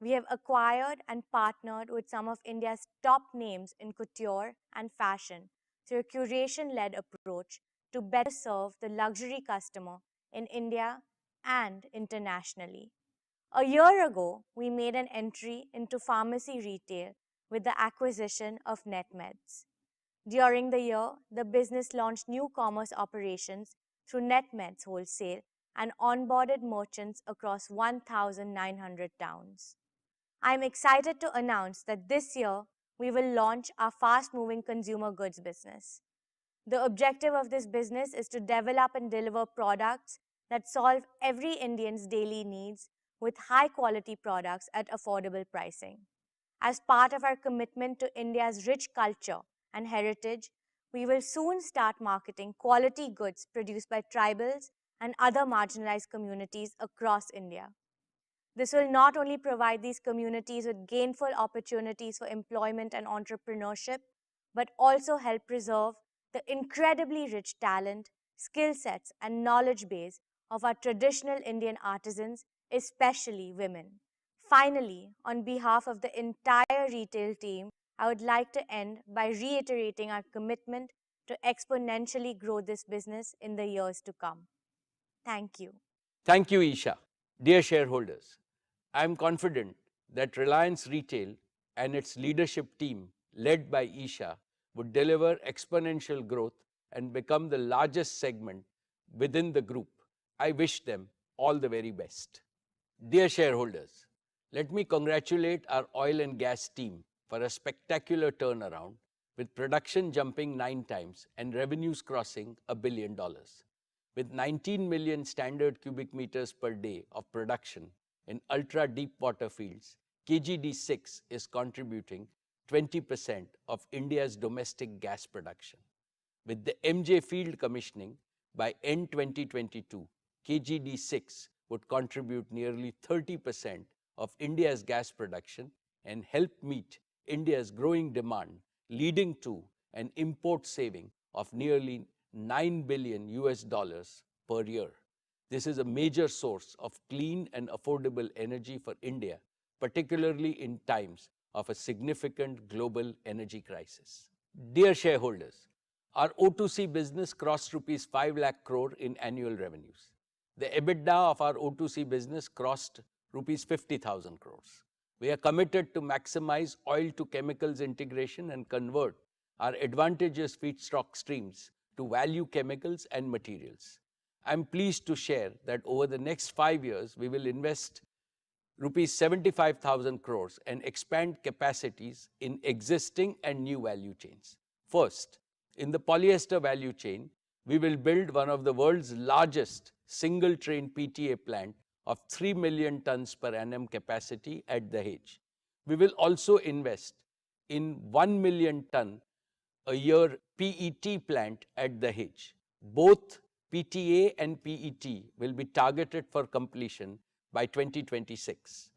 We have acquired and partnered with some of India's top names in couture and fashion through a curation-led approach to better serve the luxury customer in India and internationally. A year ago, we made an entry into pharmacy retail with the acquisition of NetMeds. During the year, the business launched new commerce operations through NetMeds Wholesale and onboarded merchants across 1,900 towns. I am excited to announce that this year, we will launch our fast-moving consumer goods business. The objective of this business is to develop and deliver products that solve every Indian's daily needs with high-quality products at affordable pricing. As part of our commitment to India's rich culture and heritage, we will soon start marketing quality goods produced by tribals and other marginalized communities across India. This will not only provide these communities with gainful opportunities for employment and entrepreneurship, but also help preserve the incredibly rich talent, skill sets, and knowledge base of our traditional Indian artisans, especially women. Finally, on behalf of the entire retail team, I would like to end by reiterating our commitment to exponentially grow this business in the years to come. Thank you. Thank you, Isha. Dear shareholders, I am confident that Reliance Retail and its leadership team, led by Isha, would deliver exponential growth and become the largest segment within the group. I wish them all the very best. Dear shareholders, let me congratulate our oil and gas team for a spectacular turnaround, with production jumping 9 times and revenues crossing $1 billion. With 19 million standard cubic meters per day of production in ultra-deep water fields, KGD6 is contributing 20% of India's domestic gas production. With the MJ field commissioning, by end 2022, KGD6 would contribute nearly 30% of India's gas production and help meet India's growing demand, leading to an import saving of nearly $9 billion per year. This is a major source of clean and affordable energy for India, particularly in times of a significant global energy crisis. Dear shareholders, our O2C business crossed rupees 5 lakh crore in annual revenues. The EBITDA of our O2C business crossed rupees 50,000 crores. We are committed to maximize oil to chemicals integration and convert our advantageous feedstock streams to value chemicals and materials. I am pleased to share that over the next 5 years, we will invest rupees 75,000 crores and expand capacities in existing and new value chains. First, in the polyester value chain, we will build one of the world's largest single-train PTA plant of 3 million tons per annum capacity at Dahej. We will also invest in 1 million ton a year PET plant at Dahej. Both PTA and PET will be targeted for completion by 2026.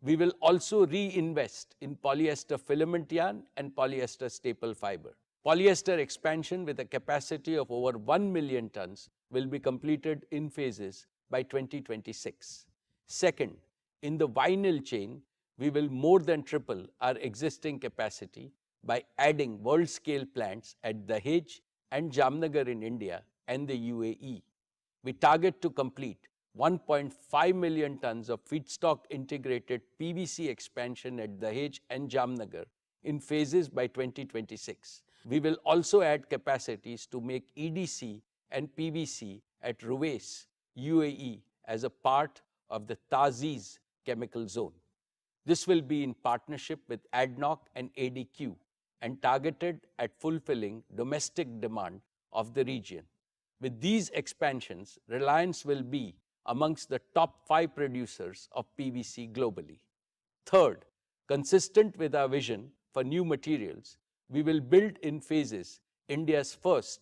We will also reinvest in polyester filament yarn and polyester staple fiber. Polyester expansion with a capacity of over 1 million tons will be completed in phases by 2026. Second, in the vinyl chain, we will more than triple our existing capacity by adding world-scale plants at Dahej and Jamnagar in India and the UAE. We target to complete 1.5 million tons of feedstock integrated PVC expansion at Dahej and Jamnagar in phases by 2026. We will also add capacities to make EDC and PVC at Ruwais, UAE as a part of the Taziz chemical zone. This will be in partnership with ADNOC and ADQ and targeted at fulfilling domestic demand of the region. With these expansions, Reliance will be amongst the top 5 producers of PVC globally. Third, consistent with our vision for new materials, we will build in phases India's first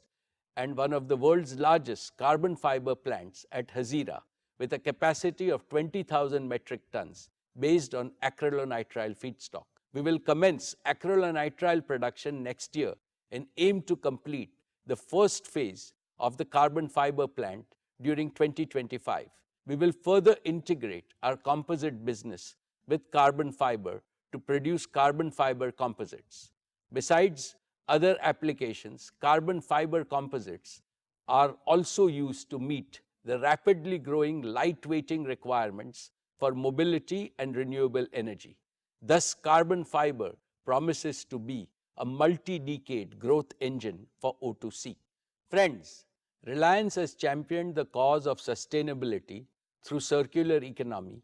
and one of the world's largest carbon fiber plants at Hazira with a capacity of 20,000 metric tons based on acrylonitrile feedstock. We will commence acrylonitrile production next year and aim to complete the first phase of the carbon fiber plant during 2025. We will further integrate our composite business with carbon fiber to produce carbon fiber composites. Besides other applications, carbon fiber composites are also used to meet the rapidly growing lightweighting requirements for mobility and renewable energy. Thus, carbon fiber promises to be a multi-decade growth engine for O2C. Friends, Reliance has championed the cause of sustainability through circular economy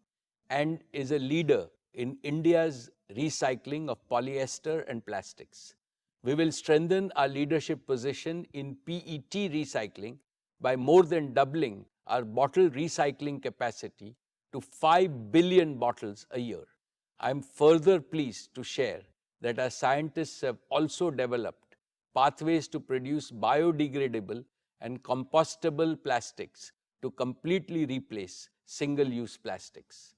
and is a leader in India's recycling of polyester and plastics. We will strengthen our leadership position in PET recycling by more than doubling our bottle recycling capacity to 5 billion bottles a year. I am further pleased to share that our scientists have also developed pathways to produce biodegradable and compostable plastics to completely replace single-use plastics.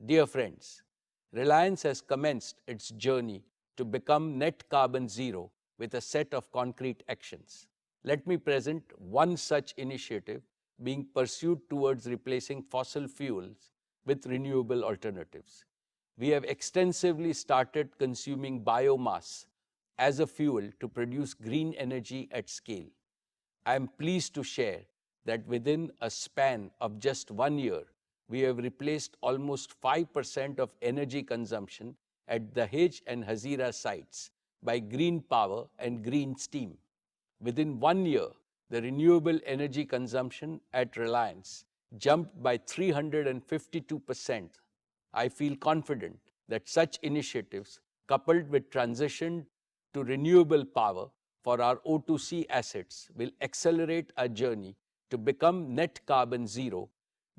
Dear friends, Reliance has commenced its journey to become net carbon zero with a set of concrete actions. Let me present one such initiative being pursued towards replacing fossil fuels with renewable alternatives. We have extensively started consuming biomass as a fuel to produce green energy at scale. I am pleased to share that within a span of just 1 year, we have replaced almost 5% of energy consumption at Dahej and Hazira sites by green power and green steam. Within 1 year, the renewable energy consumption at Reliance jumped by 352%. I feel confident that such initiatives, coupled with transition to renewable power for our O2C assets, will accelerate our journey to become net carbon zero.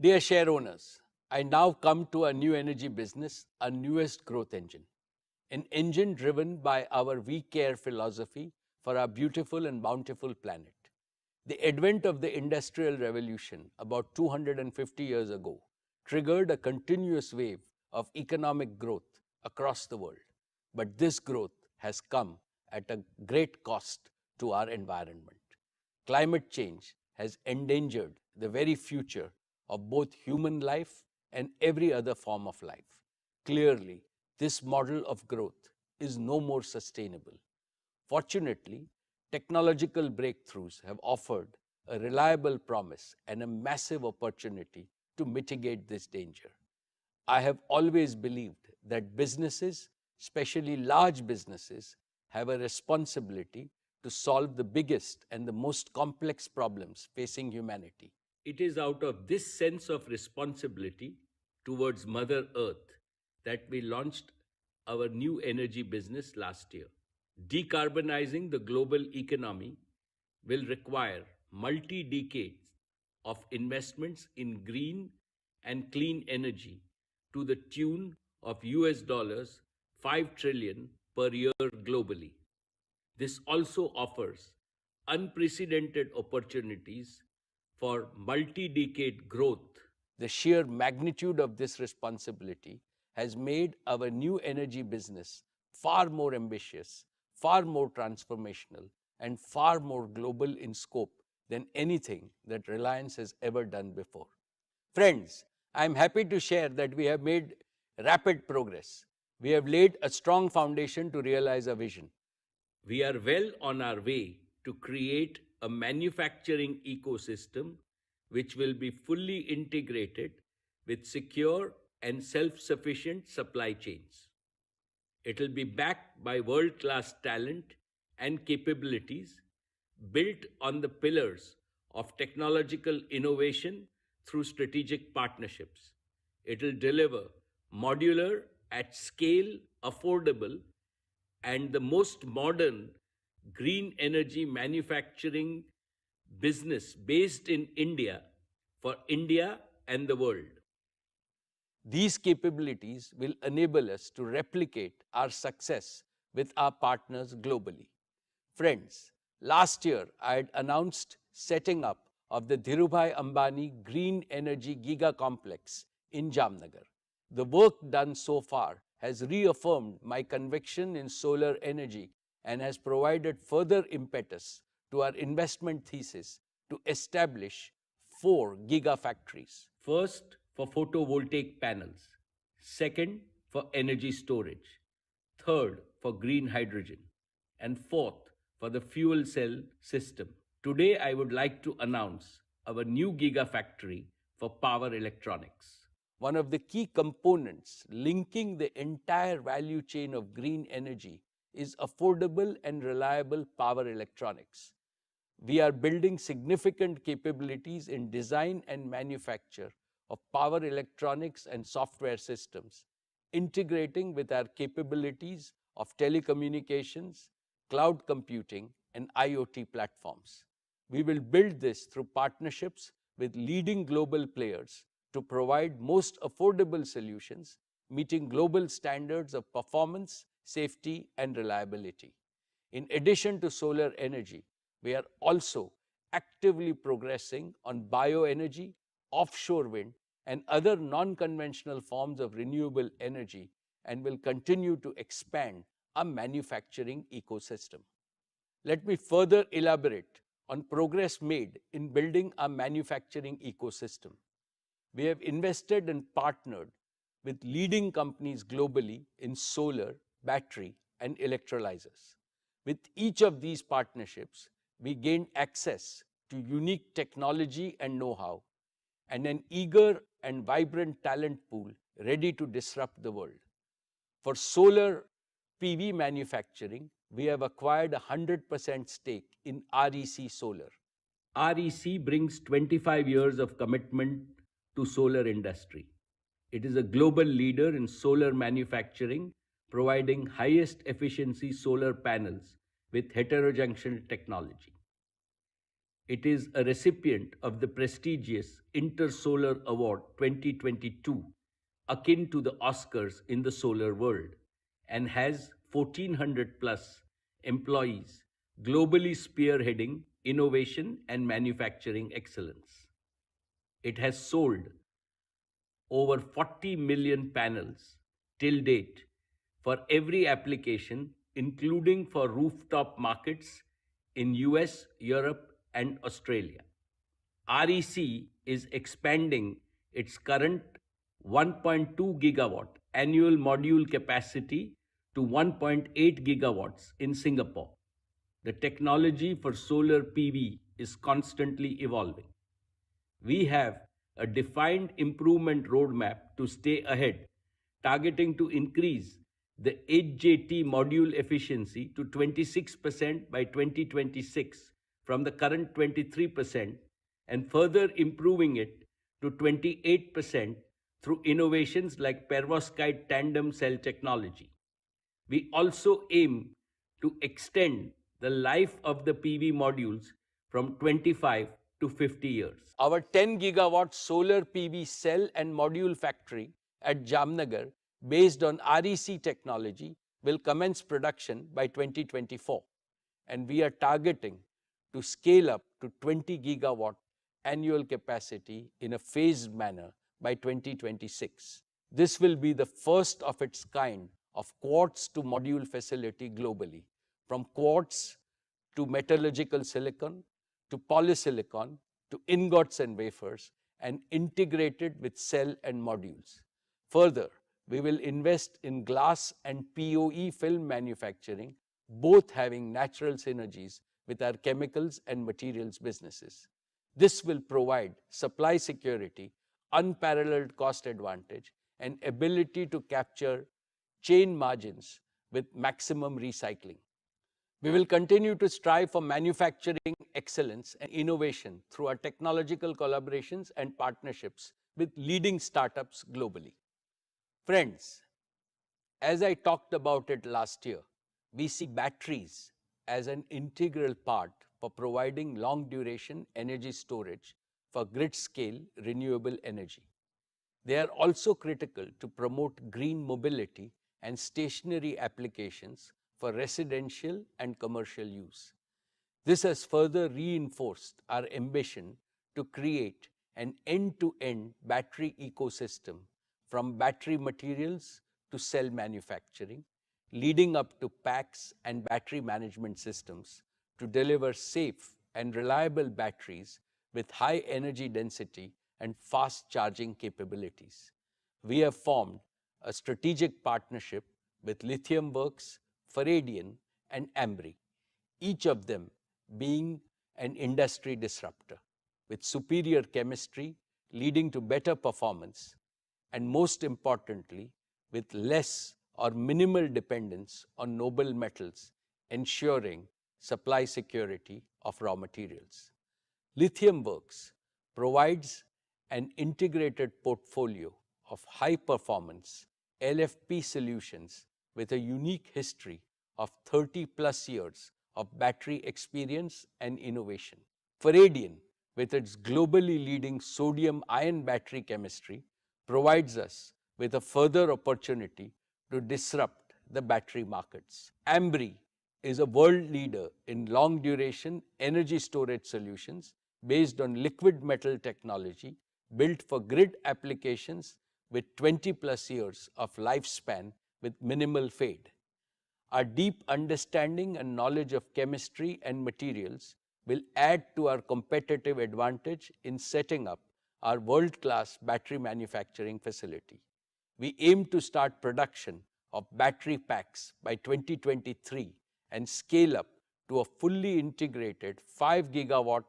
Dear share owners, I now come to our new energy business, our newest growth engine. An engine driven by our We Care philosophy for our beautiful and bountiful planet. The advent of the Industrial Revolution about 250 years ago triggered a continuous wave of economic growth across the world. But this growth has come at a great cost to our environment. Climate change has endangered the very future of both human life and every other form of life. Clearly, this model of growth is no more sustainable. Fortunately, technological breakthroughs have offered a reliable promise and a massive opportunity to mitigate this danger. I have always believed that businesses, especially large businesses, have a responsibility to solve the biggest and the most complex problems facing humanity. It is out of this sense of responsibility towards Mother Earth that we launched our new energy business last year. Decarbonizing the global economy will require multi-decades of investments in green and clean energy to the tune of US dollars 5 trillion per year globally. This also offers unprecedented opportunities for multi-decade growth. The sheer magnitude of this responsibility has made our new energy business far more ambitious, far more transformational, and far more global in scope than anything that Reliance has ever done before. Friends, I am happy to share that we have made rapid progress. We have laid a strong foundation to realize our vision. We are well on our way to create a manufacturing ecosystem which will be fully integrated with secure and self-sufficient supply chains. It will be backed by world-class talent and capabilities built on the pillars of technological innovation through strategic partnerships. It will deliver modular, at scale, affordable, and the most modern green energy manufacturing business based in India for India and the world. These capabilities will enable us to replicate our success with our partners globally. Friends, last year I had announced setting up of the Dhirubhai Ambani Green Energy Giga Complex in Jamnagar. The work done so far has reaffirmed my conviction in solar energy and has provided further impetus to our investment thesis to establish 4 gigafactories. First, for photovoltaic panels. Second, for energy storage. Third, for green hydrogen. And fourth, for the fuel cell system. Today, I would like to announce our new gigafactory for power electronics. One of the key components linking the entire value chain of green energy is affordable and reliable power electronics. We are building significant capabilities in design and manufacture of power electronics and software systems, integrating with our capabilities of telecommunications, cloud computing, and IoT platforms. We will build this through partnerships with leading global players to provide most affordable solutions, meeting global standards of performance, safety, and reliability. In addition to solar energy, we are also actively progressing on bioenergy, offshore wind, and other non-conventional forms of renewable energy, and will continue to expand our manufacturing ecosystem. Let me further elaborate on progress made in building our manufacturing ecosystem. We have invested and partnered with leading companies globally in solar, battery, and electrolyzers. With each of these partnerships, we gained access to unique technology and know-how, and an eager and vibrant talent pool ready to disrupt the world. For solar PV manufacturing, we have acquired a 100% stake in REC Solar. REC brings 25 years of commitment to solar industry. It is a global leader in solar manufacturing, providing highest efficiency solar panels with heterojunction technology. It is a recipient of the prestigious InterSolar Award 2022, akin to the Oscars in the solar world, and has 1,400 plus employees globally spearheading innovation and manufacturing excellence. It has sold over 40 million panels till date for every application, including for rooftop markets in US, Europe, and Australia. REC is expanding its current 1.2 gigawatt annual module capacity to 1.8 gigawatts in Singapore. The technology for solar PV is constantly evolving. We have a defined improvement roadmap to stay ahead, targeting to increase the HJT module efficiency to 26% by 2026 from the current 23% and further improving it to 28% through innovations like perovskite tandem cell technology. We also aim to extend the life of the PV modules from 25 to 50 years. Our 10 gigawatt solar PV cell and module factory at Jamnagar, based on REC technology, will commence production by 2024, and we are targeting to scale up to 20 gigawatt annual capacity in a phased manner by 2026. This will be the first of its kind of quartz to module facility globally, from quartz to metallurgical silicon to polysilicon to ingots and wafers, and integrated with cell and modules. Further, we will invest in glass and POE film manufacturing, both having natural synergies with our chemicals and materials businesses. This will provide supply security, unparalleled cost advantage, and ability to capture chain margins with maximum recycling. We will continue to strive for manufacturing excellence and innovation through our technological collaborations and partnerships with leading startups globally. Friends, as I talked about it last year, we see batteries as an integral part for providing long-duration energy storage for grid-scale renewable energy. They are also critical to promote green mobility and stationary applications for residential and commercial use. This has further reinforced our ambition to create an end-to-end battery ecosystem, from battery materials to cell manufacturing, leading up to packs and battery management systems to deliver safe and reliable batteries with high energy density and fast charging capabilities. We have formed a strategic partnership with Lithium Works, Faradion, and Ambri, each of them being an industry disruptor with superior chemistry leading to better performance, and most importantly, with less or minimal dependence on noble metals, ensuring supply security of raw materials. Lithium Works provides an integrated portfolio of high-performance LFP solutions with a unique history of 30+ years of battery experience and innovation. Faradion, with its globally leading sodium-ion battery chemistry, provides us with a further opportunity to disrupt the battery markets. Ambri is a world leader in long-duration energy storage solutions based on liquid metal technology built for grid applications with 20+ years of lifespan with minimal fade. Our deep understanding and knowledge of chemistry and materials will add to our competitive advantage in setting up our world-class battery manufacturing facility. We aim to start production of battery packs by 2023 and scale up to a fully integrated 5 gigawatt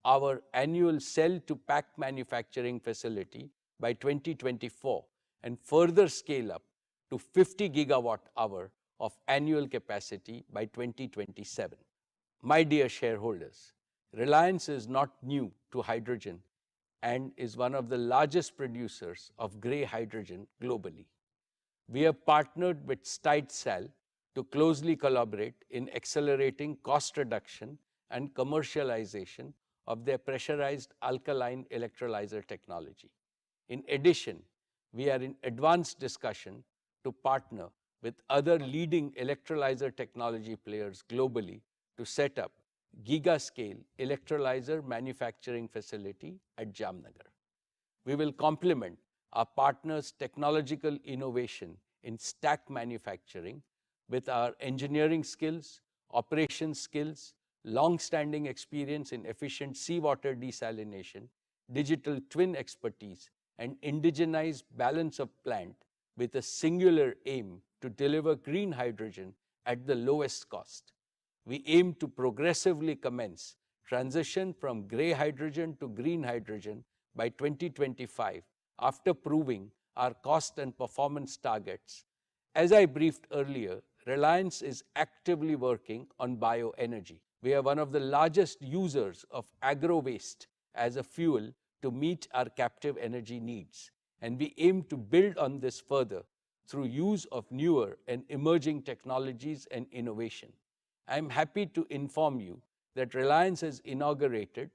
hour annual cell to pack manufacturing facility by 2024 and further scale up to 50 gigawatt hour of annual capacity by 2027. My dear shareholders, Reliance is not new to hydrogen and is one of the largest producers of grey hydrogen globally. We have partnered with Stites to closely collaborate in accelerating cost reduction and commercialization of their pressurized alkaline electrolyzer technology. In addition, we are in advanced discussion to partner with other leading electrolyzer technology players globally to set up giga-scale electrolyzer manufacturing facility at Jamnagar. We will complement our partners' technological innovation in stack manufacturing with our engineering skills, operations skills, long-standing experience in efficient seawater desalination, digital twin expertise, and indigenized balance of plant with a singular aim to deliver green hydrogen at the lowest cost. We aim to progressively commence transition from grey hydrogen to green hydrogen by 2025 after proving our cost and performance targets. As I briefed earlier, Reliance is actively working on bioenergy. We are one of the largest users of agro waste as a fuel to meet our captive energy needs, and we aim to build on this further through use of newer and emerging technologies and innovation. I am happy to inform you that Reliance has inaugurated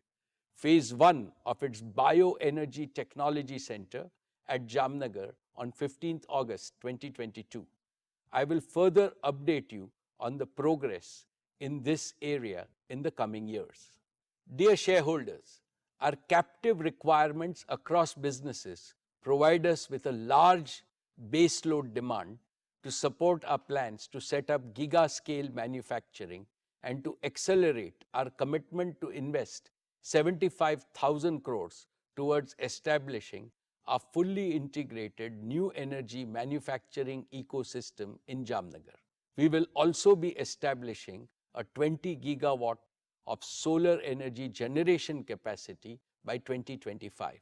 phase 1 of its Bioenergy Technology Center at Jamnagar on 15th August 2022. I will further update you on the progress in this area in the coming years. Dear shareholders, our captive requirements across businesses provide us with a large baseload demand to support our plans to set up giga-scale manufacturing and to accelerate our commitment to invest 75,000 crores towards establishing a fully integrated new energy manufacturing ecosystem in Jamnagar. We will also be establishing a 20 gigawatt of solar energy generation capacity by 2025.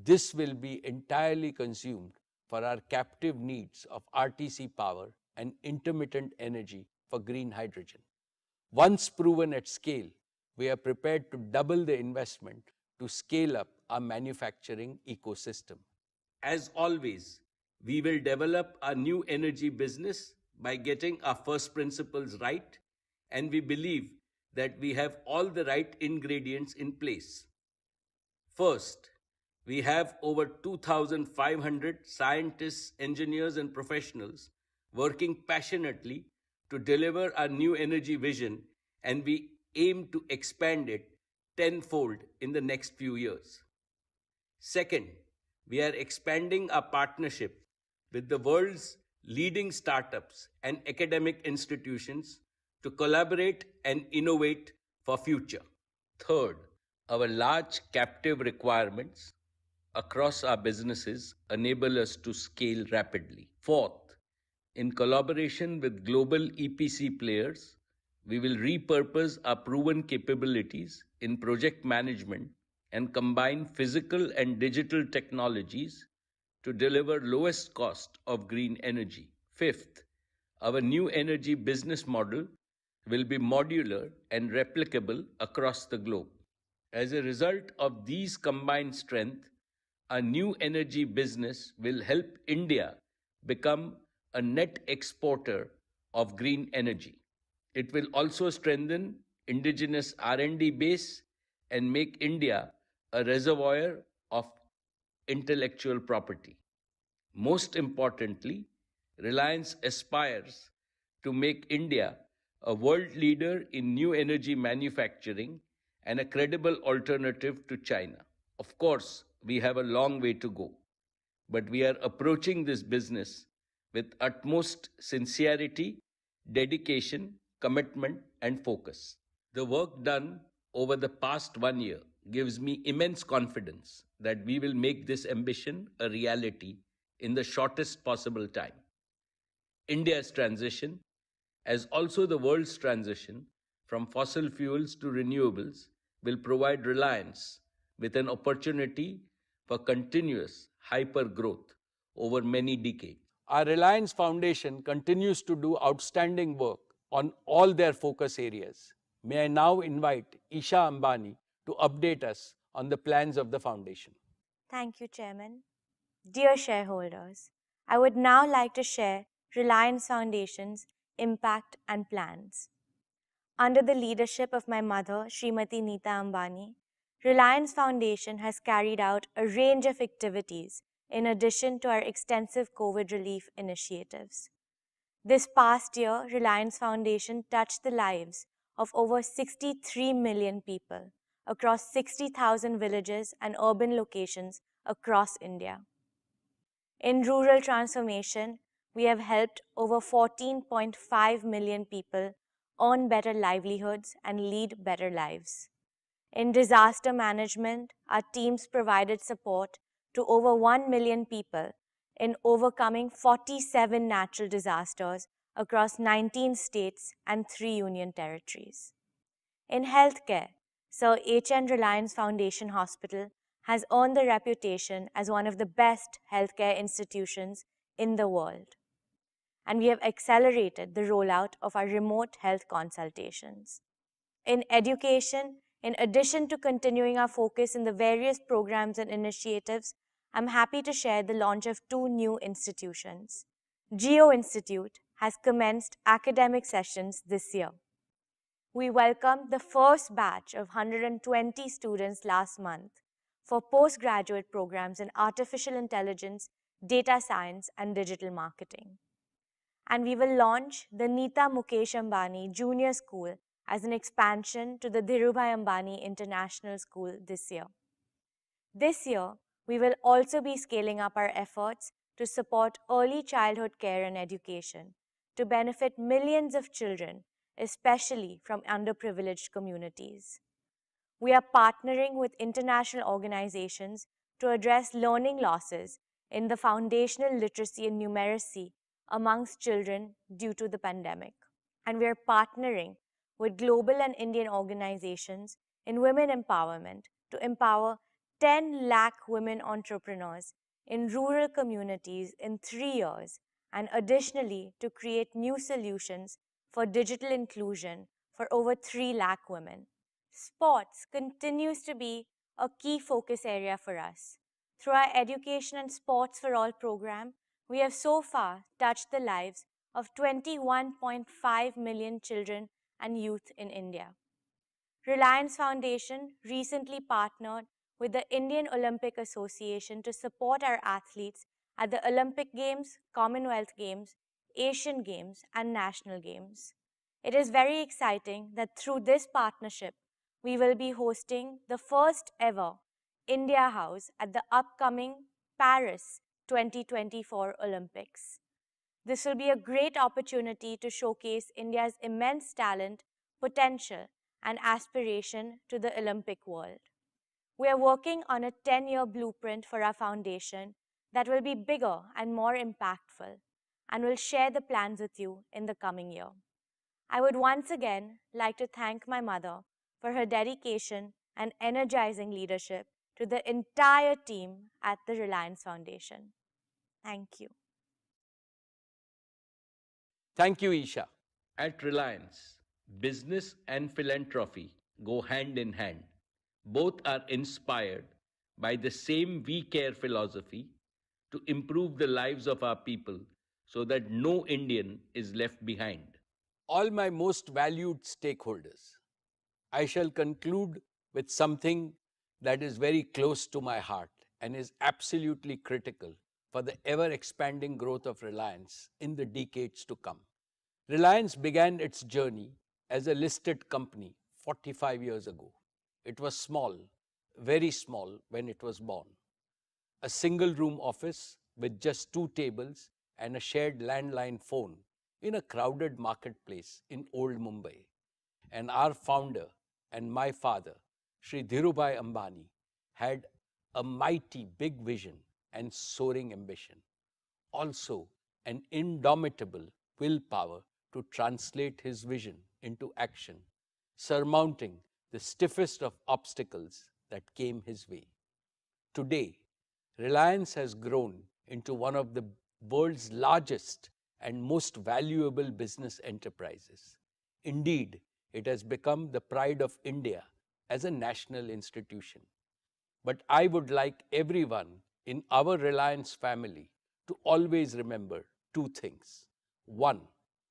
This will be entirely consumed for our captive needs of RTC power and intermittent energy for green hydrogen. Once proven at scale, we are prepared to double the investment to scale up our manufacturing ecosystem. As always, we will develop our new energy business by getting our first principles right, and we believe that we have all the right ingredients in place. First, we have over 2,500 scientists, engineers, and professionals working passionately to deliver our new energy vision, and we aim to expand it tenfold in the next few years. Second, we are expanding our partnership with the world's leading startups and academic institutions to collaborate and innovate for future. Third, our large captive requirements across our businesses enable us to scale rapidly. Fourth, in collaboration with global EPC players, we will repurpose our proven capabilities in project management and combine physical and digital technologies to deliver lowest cost of green energy. Fifth, our new energy business model will be modular and replicable across the globe. As a result of these combined strengths, our new energy business will help India become a net exporter of green energy. It will also strengthen indigenous R&D base and make India a reservoir of intellectual property. Most importantly, Reliance aspires to make India a world leader in new energy manufacturing and a credible alternative to China. Of course, we have a long way to go, but we are approaching this business with utmost sincerity, dedication, commitment, and focus. The work done over the past 1 year gives me immense confidence that we will make this ambition a reality in the shortest possible time. India's transition, as also the world's transition from fossil fuels to renewables, will provide Reliance with an opportunity for continuous hyper growth over many decades. Our Reliance Foundation continues to do outstanding work on all their focus areas. May I now invite Isha Ambani to update us on the plans of the foundation. Thank you, Chairman. Dear shareholders, I would now like to share Reliance Foundation's impact and plans. Under the leadership of my mother, Srimati Neeta Ambani, Reliance Foundation has carried out a range of activities in addition to our extensive COVID relief initiatives. This past year, Reliance Foundation touched the lives of over 63 million people across 60,000 villages and urban locations across India. In rural transformation, we have helped over 14.5 million people earn better livelihoods and lead better lives. In disaster management, our teams provided support to over 1 million people in overcoming 47 natural disasters across 19 states and 3 union territories. In healthcare, Sir H.N. Reliance Foundation Hospital has earned the reputation as one of the best healthcare institutions in the world. And we have accelerated the rollout of our remote health consultations. In education, in addition to continuing our focus in the various programs and initiatives, I'm happy to share the launch of 2 new institutions. Geo Institute has commenced academic sessions this year. We welcomed the first batch of 120 students last month for postgraduate programs in artificial intelligence, data science, and digital marketing. And we will launch the Nita Mukesh Ambani Junior School as an expansion to the Dhirubhai Ambani International School this year. This year, we will also be scaling up our efforts to support early childhood care and education to benefit millions of children, especially from underprivileged communities. We are partnering with international organizations to address learning losses in the foundational literacy and numeracy amongst children due to the pandemic. And we are partnering with global and Indian organizations in women empowerment to empower 10 lakh women entrepreneurs in rural communities in 3 years, and additionally to create new solutions for digital inclusion for over 3 lakh women. Sports continues to be a key focus area for us. Through our Education and Sports for All program, we have so far touched the lives of 21.5 million children and youth in India. Reliance Foundation recently partnered with the Indian Olympic Association to support our athletes at the Olympic Games, Commonwealth Games, Asian Games, and National Games. It is very exciting that through this partnership, we will be hosting the first ever India House at the upcoming Paris 2024 Olympics. This will be a great opportunity to showcase India's immense talent, potential, and aspiration to the Olympic world. We are working on a 10-year blueprint for our foundation that will be bigger and more impactful, and will share the plans with you in the coming year. I would once again like to thank my mother for her dedication and energizing leadership to the entire team at the Reliance Foundation. Thank you. Thank you, Isha. At Reliance, business and philanthropy go hand in hand. Both are inspired by the same we care philosophy to improve the lives of our people so that no Indian is left behind. All my most valued stakeholders, I shall conclude with something that is very close to my heart and is absolutely critical for the ever-expanding growth of Reliance in the decades to come. Reliance began its journey as a listed company 45 years ago. It was small, very small when it was born. A single-room office with just 2 tables and a shared landline phone in a crowded marketplace in old Mumbai. And our founder and my father, Sri Dhirubhai Ambani, had a mighty big vision and soaring ambition. Also, an indomitable willpower to translate his vision into action, surmounting the stiffest of obstacles that came his way. Today, Reliance has grown into one of the world's largest and most valuable business enterprises. Indeed, it has become the pride of India as a national institution. But I would like everyone in our Reliance family to always remember 2 things. 1,